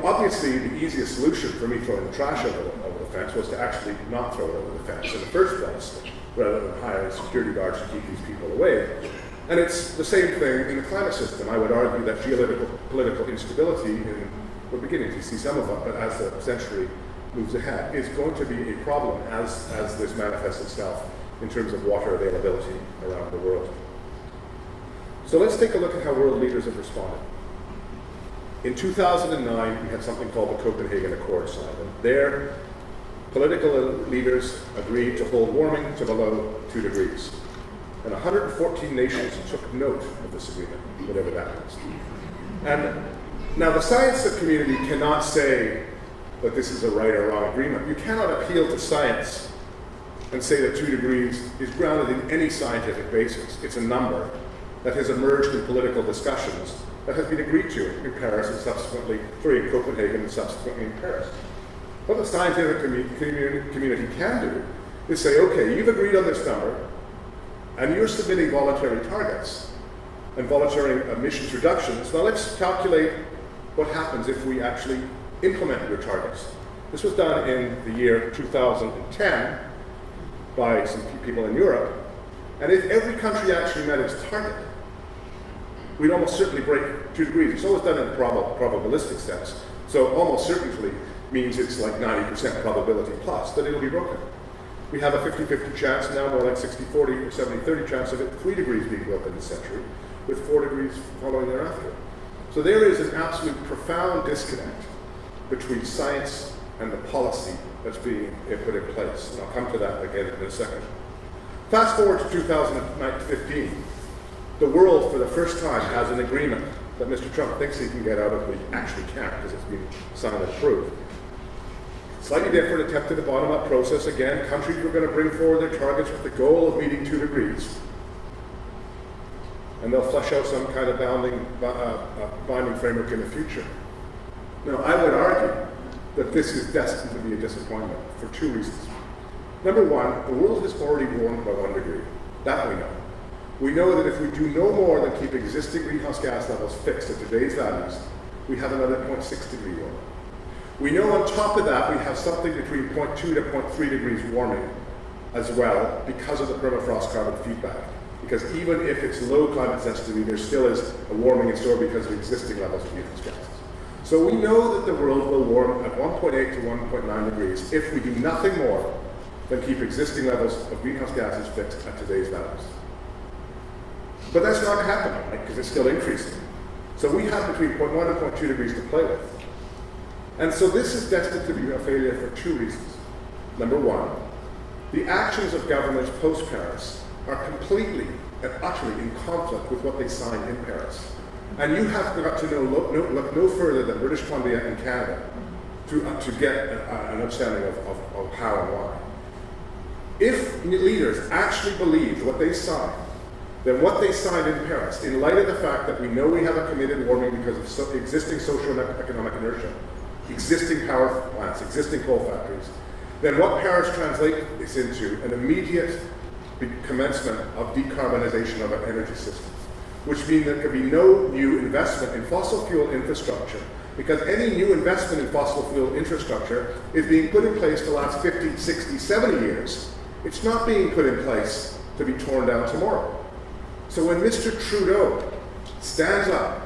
Obviously the easiest solution for me throwing the trash over the fence was to actually not throw it over the fence in the first place, rather than hiring security guards to keep these people away. And it's the same thing in the climate system. I would argue that geopolitical instability, we're beginning to see some of it, but as the century moves ahead, is going to be a problem as this manifests itself in terms of water availability around the world. So let's take a look at how world leaders have responded. In 2009, we had something called the Copenhagen Accord signed, and there, political leaders agreed to hold warming to below 2 degrees. And 114 nations took note of this agreement, whatever that means. And now the science community cannot say that this is a right or wrong agreement. You cannot appeal to science and say that 2 degrees is grounded in any scientific basis. It's a number that has emerged in political discussions that has been agreed to in Paris and subsequently, in Copenhagen and subsequently in Paris. What the scientific community can do is say, okay, you've agreed on this number, and you're submitting voluntary targets and voluntary emissions reductions. Now let's calculate what happens if we actually implement your targets. This was done in the year 2010 by some people in Europe, and if every country actually met its target, we'd almost certainly break 2 degrees. It's always done in a probabilistic sense. So almost certainly means it's like 90% probability plus that it'll be broken. We have a 50-50 chance now, more like 60-40 or 70-30 chance of it 3 degrees being broken this century, with 4 degrees following thereafter. So there is an absolute profound disconnect between science and the policy that's being put in place. And I'll come to that again in a second. Fast forward to 2015. The world, for the first time, has an agreement that Mr. Trump thinks he can get out of, but he actually can't because it's been signed and approved. Slightly different attempt at the bottom-up process. Again, countries were going to bring forward their targets with the goal of meeting 2 degrees. And they'll flesh out some kind of binding framework in the future. Now, I would argue that this is destined to be a disappointment for 2 reasons. Number one, the world has already warmed by 1 degree. That we know. We know that if we do no more than keep existing greenhouse gas levels fixed at today's values, we have another 0.6 degree warming. We know on top of that we have something between 0.2 to 0.3 degrees warming as well because of the permafrost carbon feedback. Because even if it's low climate sensitivity, there still is a warming in store because of existing levels of greenhouse gases. So we know that the world will warm at 1.8 to 1.9 degrees if we do nothing more than keep existing levels of greenhouse gases fixed at today's values. But that's not happening, right? Because it's still increasing. So we have between 0.1 and 0.2 degrees to play with. And so this is destined to be a failure for 2 reasons. Number one, the actions of governments post-Paris are completely and utterly in conflict with what they signed in Paris. And you have got to look no further than British Columbia and Canada to get an understanding of how and why. If leaders actually believed what they signed, then what they signed in Paris, in light of the fact that we know we have a committed warming because of existing social and economic inertia, existing power plants, existing coal factories, then what Paris translates into an immediate commencement of decarbonization of our energy system, which means there could be no new investment in fossil fuel infrastructure, because any new investment in fossil fuel infrastructure is being put in place to last 50, 60, 70 years. It's not being put in place to be torn down tomorrow. So when Mr. Trudeau stands up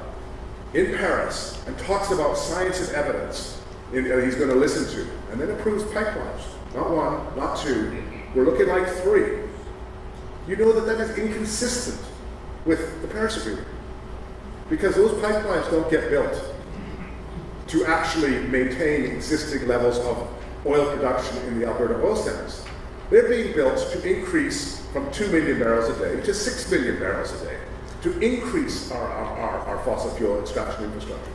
in Paris and talks about science and evidence that he's going to listen to, and then approves pipelines, not 1, not 2, we're looking like 3, you know that that is inconsistent with the Paris Agreement. Because those pipelines don't get built to actually maintain existing levels of oil production in the Alberta oil sands. They're being built to increase from 2 million barrels a day to 6 million barrels a day, to increase our fossil fuel extraction infrastructure.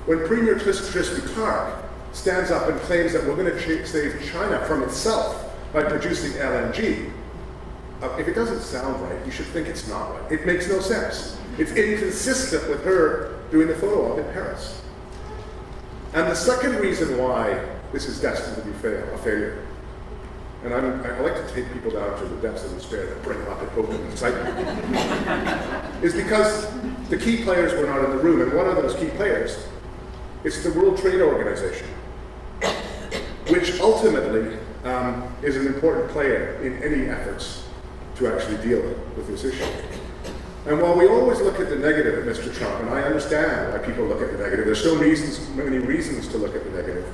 When Premier Christy Clark stands up and claims that we're going to save China from itself by producing LNG, if it doesn't sound right, you should think it's not right. It makes no sense. It's inconsistent with her doing the photo op in Paris. And the second reason why this is destined to be a failure, and I like to take people down to the depths of despair and bring them up in hope and excitement, is because the key players were not in the room. And one of those key players is the World Trade Organization, which ultimately is an important player in any efforts to actually deal with this issue. And while we always look at the negative at Mr. Trump, and I understand why people look at the negative, there's so many reasons to look at the negative.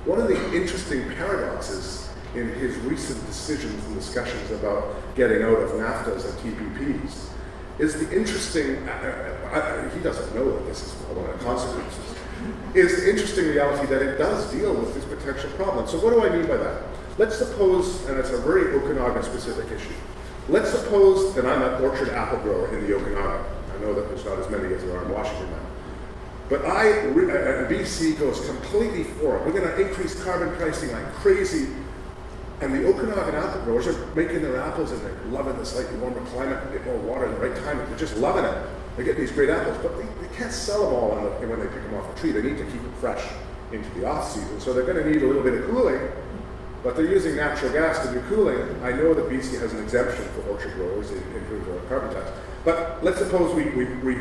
One of the interesting paradoxes in his recent decisions and discussions about getting out of NAFTAs and TPPs is the interesting, he doesn't know that this is one of the consequences, is the interesting reality that it does deal with this potential problem. So what do I mean by that? Let's suppose, and it's a very Okanagan specific issue, let's suppose that I'm an orchard apple grower in the Okanagan. I know that there's not as many as there are in Washington now. But BC goes completely for it. We're going to increase carbon pricing like crazy. And the Okanagan apple growers are making their apples and they're loving the slightly warmer climate, a bit more water at the right time. They're just loving it. They're getting these great apples, but they can't sell them all when they pick them off a tree. They need to keep it fresh into the off season. So they're going to need a little bit of cooling, but they're using natural gas to do cooling. I know that BC has an exemption for orchard growers in terms of a carbon tax. But let's suppose we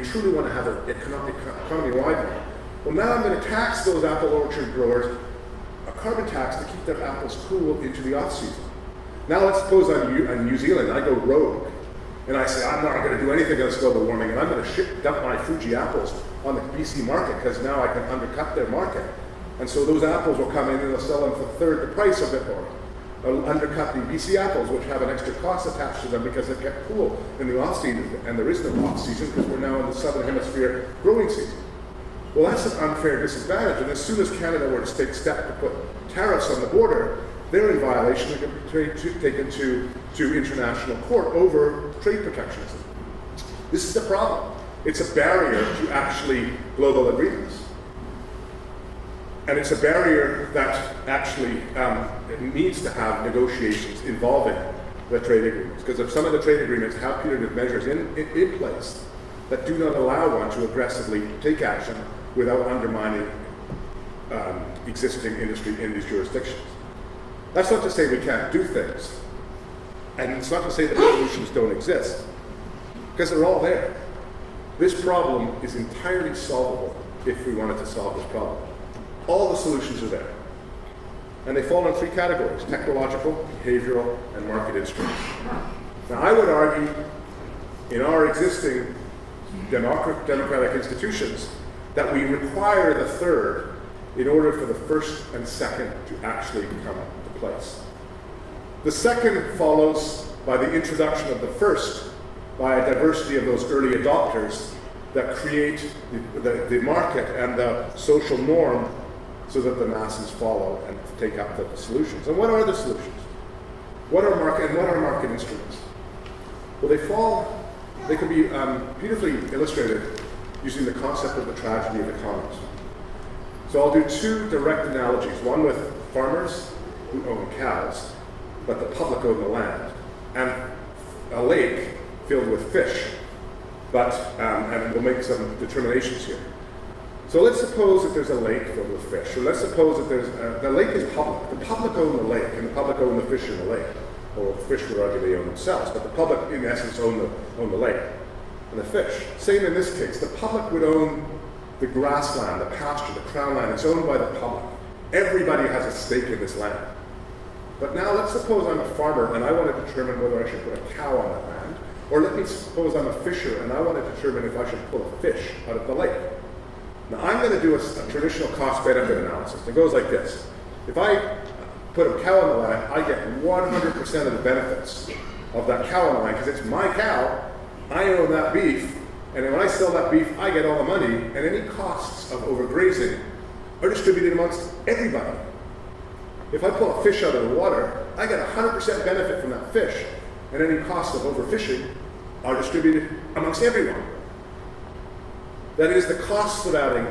truly want to have an economy-wide one. Well, now I'm going to tax those apple orchard growers a carbon tax to keep their apples cool into the off-season. Now let's suppose I'm New Zealand, I go rogue, and I say, I'm not going to do anything against global warming, and I'm going to dump my Fuji apples on the BC market, because now I can undercut their market. And so those apples will come in and they'll sell them for a third the price of it, or they'll undercut the BC apples, which have an extra cost attached to them because they're kept cool in the off-season, and there is no off-season because we're now in the southern hemisphere growing season. Well, that's an unfair disadvantage, and as soon as Canada were to take steps to put tariffs on the border, they're in violation. They can be taken to international court over trade protectionism. This is the problem. It's a barrier to actually global agreements. And it's a barrier that actually needs to have negotiations involving the trade agreements. Because if some of the trade agreements have punitive measures in place that do not allow one to aggressively take action without undermining existing industry in these jurisdictions. That's not to say we can't do things. And it's not to say that solutions don't exist, because they're all there. This problem is entirely solvable if we wanted to solve this problem. All the solutions are there. And they fall in three categories: technological, behavioral, and market instruments. Now, I would argue in our existing democratic institutions that we require the third in order for the first and second to actually come to place. The second follows by the introduction of the first by a diversity of those early adopters that create the market and the social norm so that the masses follow and take up the solutions. And what are the solutions? What are market instruments? Well, they can be beautifully illustrated using the concept of the tragedy of the commons. So I'll do two direct analogies, one with farmers who own cows, but the public own the land, and a lake filled with fish, and we'll make some determinations here. So let's suppose that there's a lake filled with fish, or let's suppose that the lake is public. The public own the lake, and the public own the fish in the lake. Or the fish would argue they own themselves, but the public, in essence, own the lake and the fish. Same in this case. The public would own the grassland, the pasture, the crown land. It's owned by the public. Everybody has a stake in this land. But now let's suppose I'm a farmer and I want to determine whether I should put a cow on that land. Or let me suppose I'm a fisher and I want to determine if I should pull a fish out of the lake. Now I'm going to do a traditional cost-benefit analysis. It goes like this. If I put a cow on the land, I get 100% of the benefits of that cow on the land because it's my cow. I own that beef, and then when I sell that beef, I get all the money, and any costs of overgrazing are distributed amongst everybody. If I pull a fish out of the water, I get 100% benefit from that fish, and any costs of overfishing are distributed amongst everyone. That is, the costs of adding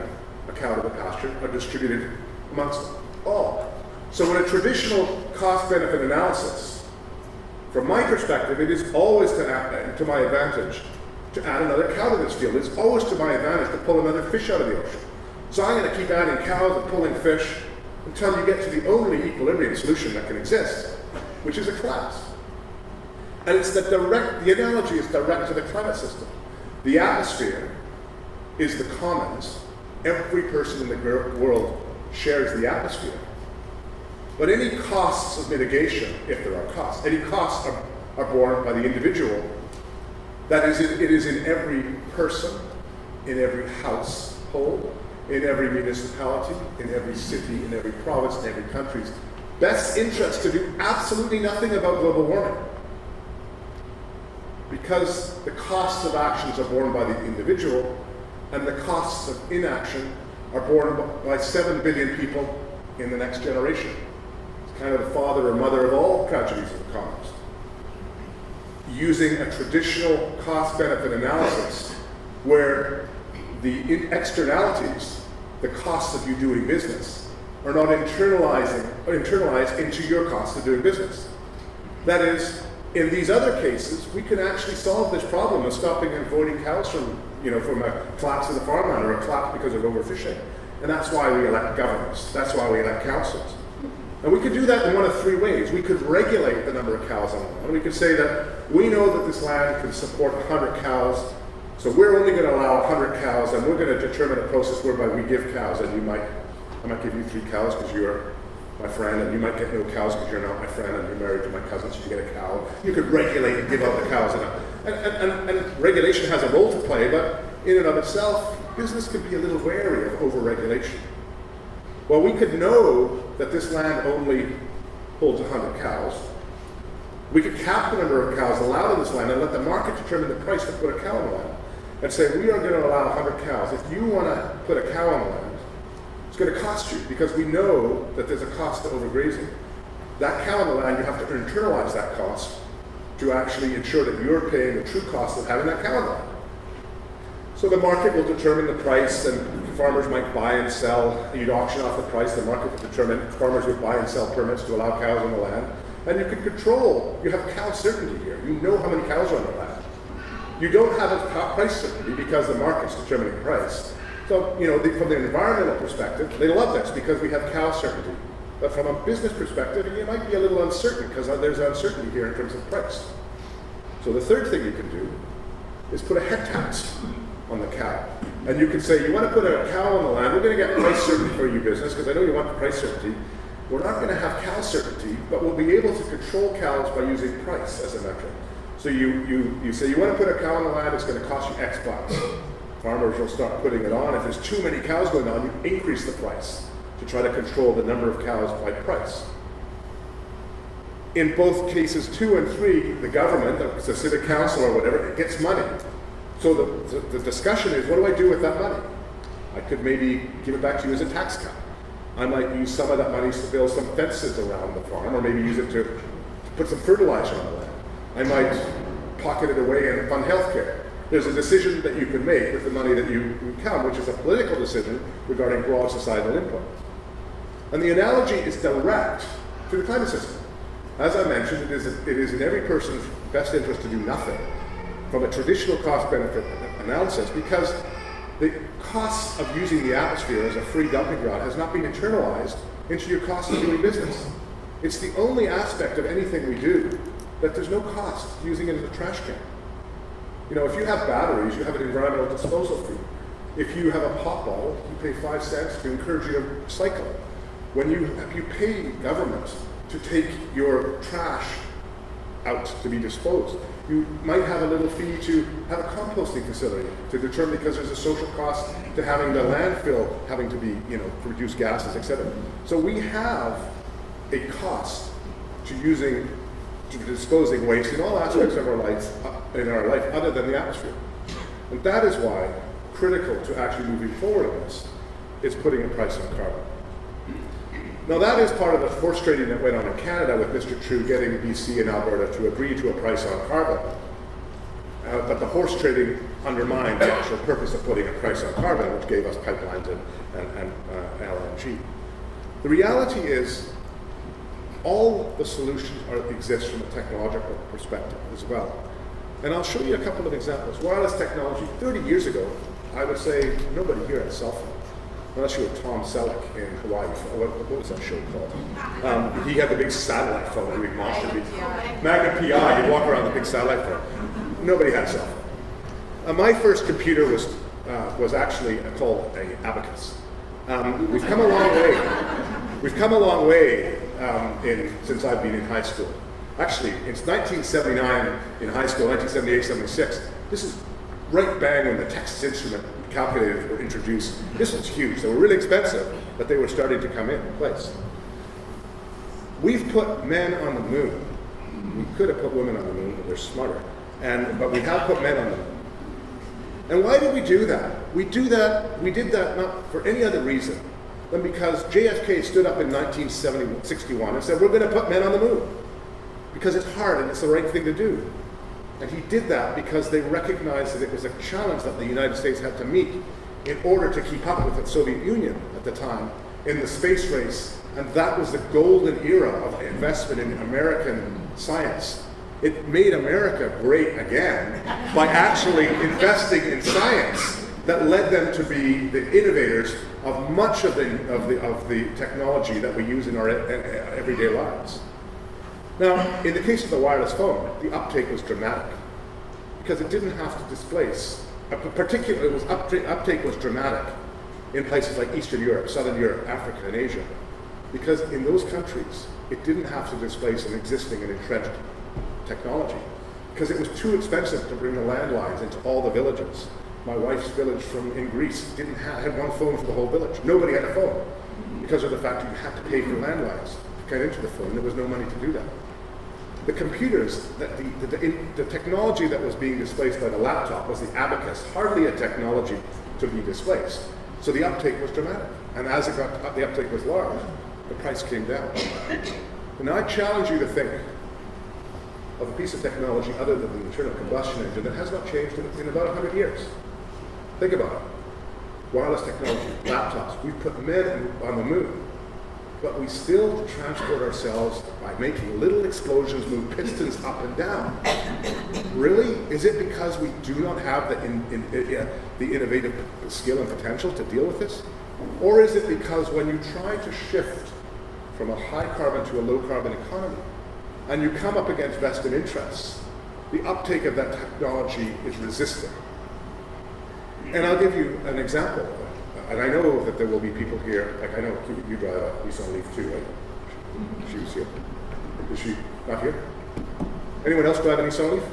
a cow to the pasture are distributed amongst all. So in a traditional cost-benefit analysis, from my perspective, it is always to my advantage to add another cow to this field. It's always to my advantage to pull another fish out of the ocean. So I'm going to keep adding cows and pulling fish until you get to the only equilibrium solution that can exist, which is a collapse. And it's the analogy is direct to the climate system. The atmosphere is the commons. Every person in the world shares the atmosphere. But any costs of mitigation, if there are costs, any costs are borne by the individual. That is, it is in every person, in every household, in every municipality, in every city, in every province, in every country. best interest to do absolutely nothing about global warming, because the costs of actions are borne by the individual and the costs of inaction are borne by 7 billion people in the next generation. It's kind of the father or mother of all tragedies of commerce. Using a traditional cost-benefit analysis where the externalities, the costs of you doing business, are not internalized into your cost of doing business. That is, in these other cases, we can actually solve this problem of stopping and avoiding cows from a collapse of the farmland or a collapse because of overfishing. And that's why we elect governments. That's why we elect councils. And we could do that in one of three ways. We could regulate the number of cows on the land. We could say that we know that this land can support 100 cows, so we're only going to allow 100 cows, and we're going to determine a process whereby we give cows, and I might give you 3 cows because you're my friend, and you might get no cows because you're not my friend, and you're married to my cousin, so you get a cow. You could regulate and give out the cows. And regulation has a role to play, but in and of itself, business could be a little wary of over-regulation. Well, we could know that this land only holds 100 cows. We could cap the number of cows allowed in this land and let the market determine the price to put a cow on the land. And say, we are going to allow 100 cows. If you want to put a cow on the land, it's going to cost you, because we know that there's a cost to overgrazing. That cow on the land, you have to internalize that cost to actually ensure that you're paying the true cost of having that cow on the land. So the market will determine the price, and farmers might buy and sell. You'd auction off the price. The market would determine. Farmers would buy and sell permits to allow cows on the land. And you could control. You have cow certainty here. You know how many cows are on the land. You don't have a price certainty because the market's determining price. So, from the environmental perspective, they love this because we have cow certainty. But from a business perspective, you might be a little uncertain because there's uncertainty here in terms of price. So the third thing you can do is put a head tax on the cow. And you can say, you want to put a cow on the land, we're going to get price certainty for you business, because I know you want the price certainty. We're not going to have cow certainty, but we'll be able to control cows by using price as a metric. So you say, you want to put a cow on the land, it's going to cost you X bucks. Farmers will start putting it on. If there's too many cows going on, you increase the price to try to control the number of cows by price. In both cases 2 and 3, the government, the civic council or whatever, it gets money. So the discussion is, what do I do with that money? I could maybe give it back to you as a tax cut. I might use some of that money to build some fences around the farm, or maybe use it to put some fertilizer on the land. I might pocket it away and fund healthcare. There's a decision that you can make with the money that you count, which is a political decision regarding broad societal input. And the analogy is direct to the climate system. As I mentioned, it is in every person's best interest to do nothing from a traditional cost-benefit analysis, because the cost of using the atmosphere as a free dumping ground has not been internalized into your cost of doing business. It's the only aspect of anything we do that there's no cost using it as a trash can. If you have batteries, you have an environmental disposal fee. If you have a pop bottle, you pay 5 cents to encourage you to recycle. When you pay government to take your trash out to be disposed, you might have a little fee to have a composting facility to determine, because there's a social cost to having the landfill having to be, produce gases, etc. So we have a cost to disposing waste in all aspects of our life other than the atmosphere. And that is why critical to actually moving forward on this is putting a price on carbon. Now that is part of the horse trading that went on in Canada with Mr. True getting BC and Alberta to agree to a price on carbon. But the horse trading undermined the actual purpose of putting a price on carbon, which gave us pipelines and LNG. The reality is, all the solutions exist from a technological perspective as well. And I'll show you a couple of examples. Wireless technology, 30 years ago, I would say nobody here had a cell phone. Unless you were Tom Selleck in Hawaii. What was that show called? He had the big satellite phone, the big monster. Magna PI, you'd walk around the big satellite phone. Nobody had a cell phone. My first computer was actually called an abacus. We've come a long way. We've come a long way since I've been in high school. Actually, it's 1979 in high school, 1978, 76. This is right bang when the Texas Instrument calculators were introduced. This was huge. They were really expensive, but they were starting to come in place. We've put men on the moon. We could have put women on the moon, but they're smarter. But we have put men on the moon. And why did we do that? We did that not for any other reason than because JFK stood up in 1961 and said, we're going to put men on the moon. Because it's hard and it's the right thing to do. And he did that because they recognized that it was a challenge that the United States had to meet in order to keep up with the Soviet Union at the time in the space race. And that was the golden era of investment in American science. It made America great again by actually investing in science that led them to be the innovators of much of the technology that we use in our everyday lives. Now, in the case of the wireless phone, the uptake was dramatic because it didn't have to displace. Uptake was dramatic in places like Eastern Europe, Southern Europe, Africa, and Asia, because in those countries it didn't have to displace an existing and entrenched technology because it was too expensive to bring the landlines into all the villages. My wife's village in Greece had one phone for the whole village. Nobody had a phone because of the fact that you had to pay for landlines to get into the phone. There was no money to do that. The computers, the technology that was being displaced by the laptop was the abacus, hardly a technology to be displaced. So the uptake was dramatic. And as the uptake was large, the price came down. And now I challenge you to think of a piece of technology other than the internal combustion engine that has not changed in about 100 years. Think about it. Wireless technology, laptops. We've put men on the moon, but we still transport ourselves by making little explosions move pistons up and down. Really? Is it because we do not have the innovative skill and potential to deal with this? Or is it because when you try to shift from a high carbon to a low carbon economy, and you come up against vested interests, the uptake of that technology is resistant? And I'll give you an example. And I know that there will be people here, like I know you drive a Nissan Leaf too, right? She was here. Is she not here? Anyone else drive a Nissan Leaf?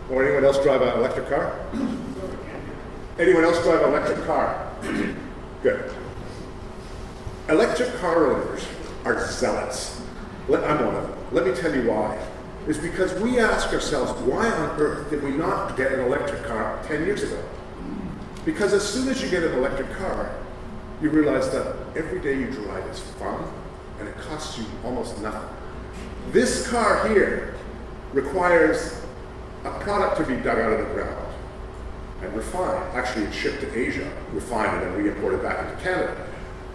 Or anyone else drive an electric car? Anyone else drive an electric car? Good. Electric car owners are zealots. I'm one of them. Let me tell you why. It's because we ask ourselves, why on earth did we not get an electric car 10 years ago? Because as soon as you get an electric car, you realize that every day you drive is fun and it costs you almost nothing. This car here requires a product to be dug out of the ground and refined. Actually, it's shipped to Asia, refined, and then re-imported back into Canada.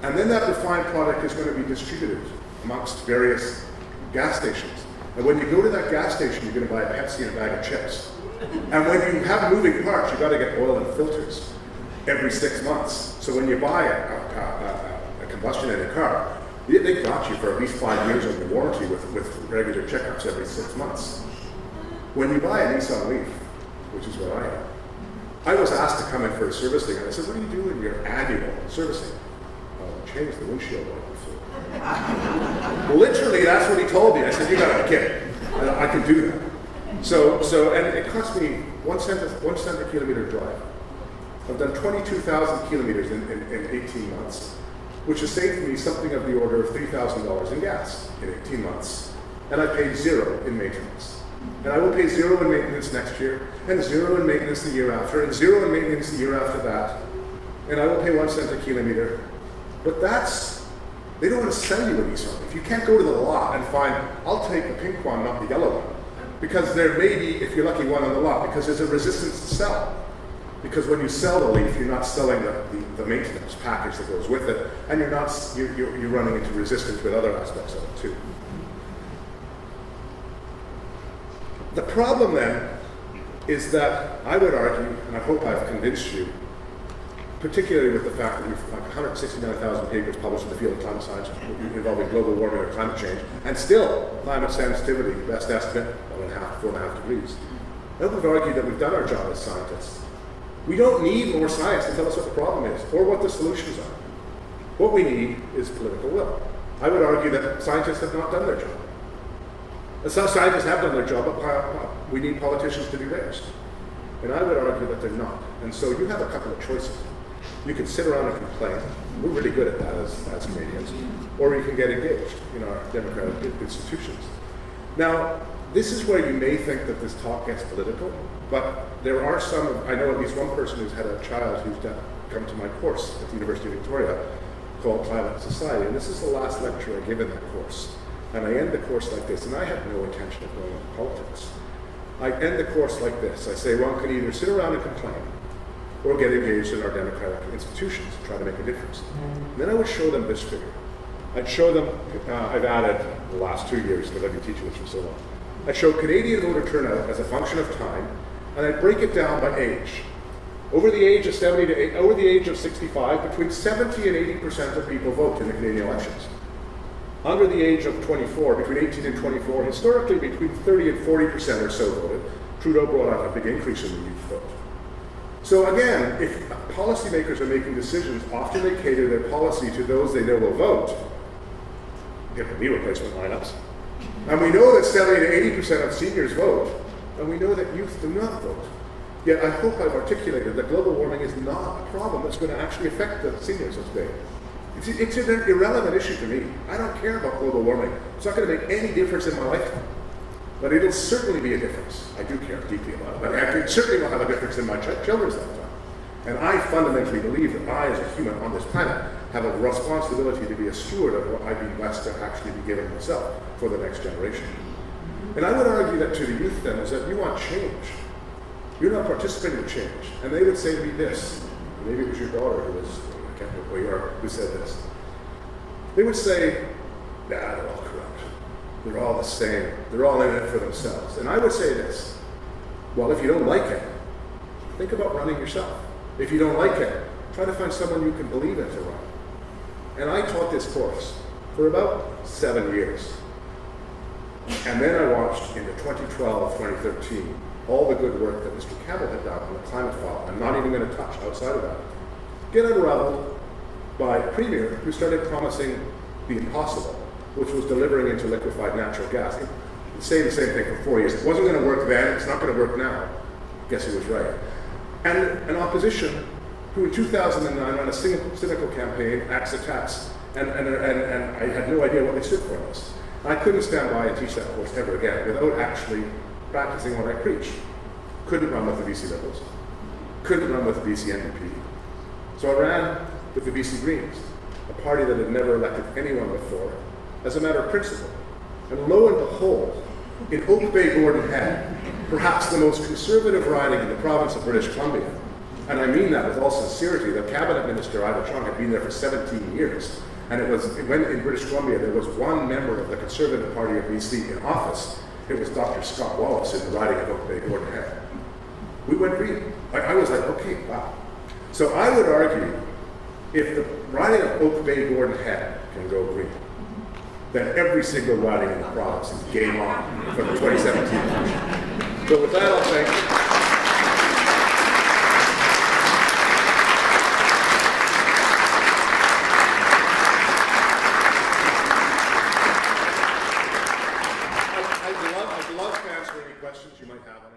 And then that refined product is going to be distributed amongst various gas stations. And when you go to that gas station, you're going to buy a Pepsi and a bag of chips. And when you have moving parts, you've got to get oil and filters every 6 months. So when you buy a combustion engine car, they got you for at least 5 years under warranty with regular checkups every 6 months. When you buy a Nissan Leaf, which is what I am, I was asked to come in for a servicing, and I said, what do you do in your annual servicing? Oh, change the windshield oil. Literally, that's what he told me. I said, you gotta be kidding. I can do that. So, and it cost me 1 cent a kilometer drive. I've done 22,000 kilometers in 18 months, which has saved me something of the order of $3,000 in gas in 18 months. And I pay zero in maintenance. And I will pay zero in maintenance next year, and zero in maintenance the year after, and zero in maintenance the year after that. And I will pay 1 cent a kilometer. But they don't want to sell you a Nissan. If you can't go to the lot and find, I'll take the pink one, not the yellow one. Because there may be, if you're lucky, one on the lot, because there's a resistance to sell. Because when you sell the Leaf, you're not selling the maintenance package that goes with it, and you're running into resistance with other aspects of it too. The problem then is that I would argue, and I hope I've convinced you, particularly with the fact that we've 169,000 papers published in the field of climate science involving global warming or climate change, and still climate sensitivity, best estimate, 1.5 to 4.5 degrees. I would argue that we've done our job as scientists. We don't need more science to tell us what the problem is or what the solutions are. What we need is political will. I would argue that scientists have not done their job. Some scientists have done their job, but we need politicians to do theirs. And I would argue that they're not. And so you have a couple of choices. You can sit around and complain. We're really good at that as Canadians. Or you can get engaged in our democratic institutions. Now, this is where you may think that this talk gets political, but there are some, I know at least one person who's had a child who's come to my course at the University of Victoria called Climate Society, and this is the last lecture I give in that course. And I end the course like this, and I have no intention of going into politics. I end the course like this. I say one can either sit around and complain, or get engaged in our democratic institutions and try to make a difference. And then I would show them this figure. I'd show them, I've added the last 2 years because I've been teaching this for so long. I'd show Canadian voter turnout as a function of time, and I'd break it down by age. Over the age of 65, between 70 and 80% of people vote in the Canadian elections. Under the age of 24, between 18 and 24, historically between 30 and 40% or so voted. Trudeau brought out a big increase in the youth vote. So again, if policymakers are making decisions, often they cater their policy to those they know will vote. Get the knee replacement lineups. And we know that 70 to 80% of seniors vote, and we know that youth do not vote. Yet I hope I've articulated that global warming is not a problem that's going to actually affect the seniors of today. It's an irrelevant issue to me. I don't care about global warming. It's not going to make any difference in my lifetime. But it'll certainly be a difference. I do care deeply about it, but it certainly will have a difference in my children's lifetime. And I fundamentally believe that I, as a human on this planet, have a responsibility to be a steward of what I've been blessed to actually be given myself for the next generation. And I would argue that to the youth then is that you want change. You're not participating in change. And they would say to me this, maybe it was your daughter who was, I can't remember who you are, who said this. They would say, nah, they're all corrupt. They're all the same. They're all in it for themselves. And I would say this, well, if you don't like it, think about running yourself. If you don't like it, try to find someone you can believe in to run. And I taught this course for about 7 years. And then I watched in the 2012, 2013, all the good work that Mr. Campbell had done on the climate file. I'm not even going to touch outside of that. Get unraveled by a premier who started promising the impossible, which was delivering into liquefied natural gas. Saying the same thing for 4 years. It wasn't going to work then, it's not going to work now. Guess he was right. And an opposition who in 2009 ran a cynical campaign, Axe Attacks, and I had no idea what they stood for in this. I couldn't stand by and teach that course ever again without actually practicing what I preach. Couldn't run with the BC Liberals. Couldn't run with the BC NDP. So I ran with the BC Greens, a party that had never elected anyone before, as a matter of principle. And lo and behold, in Oak Bay Gordon Head, perhaps the most conservative riding in the province of British Columbia, and I mean that with all sincerity, the cabinet minister, Ida Chong, had been there for 17 years. And when in British Columbia there was one member of the Conservative Party of BC in office, it was Dr. Scott Wallace in the riding of Oak Bay Gordon Head. We went green. I was like, okay, wow. So I would argue, if the riding of Oak Bay Gordon Head can go green, then every single riding in the province is game on for the 2017 election. So with that, I'll thank you. I'd love to answer any questions you might have.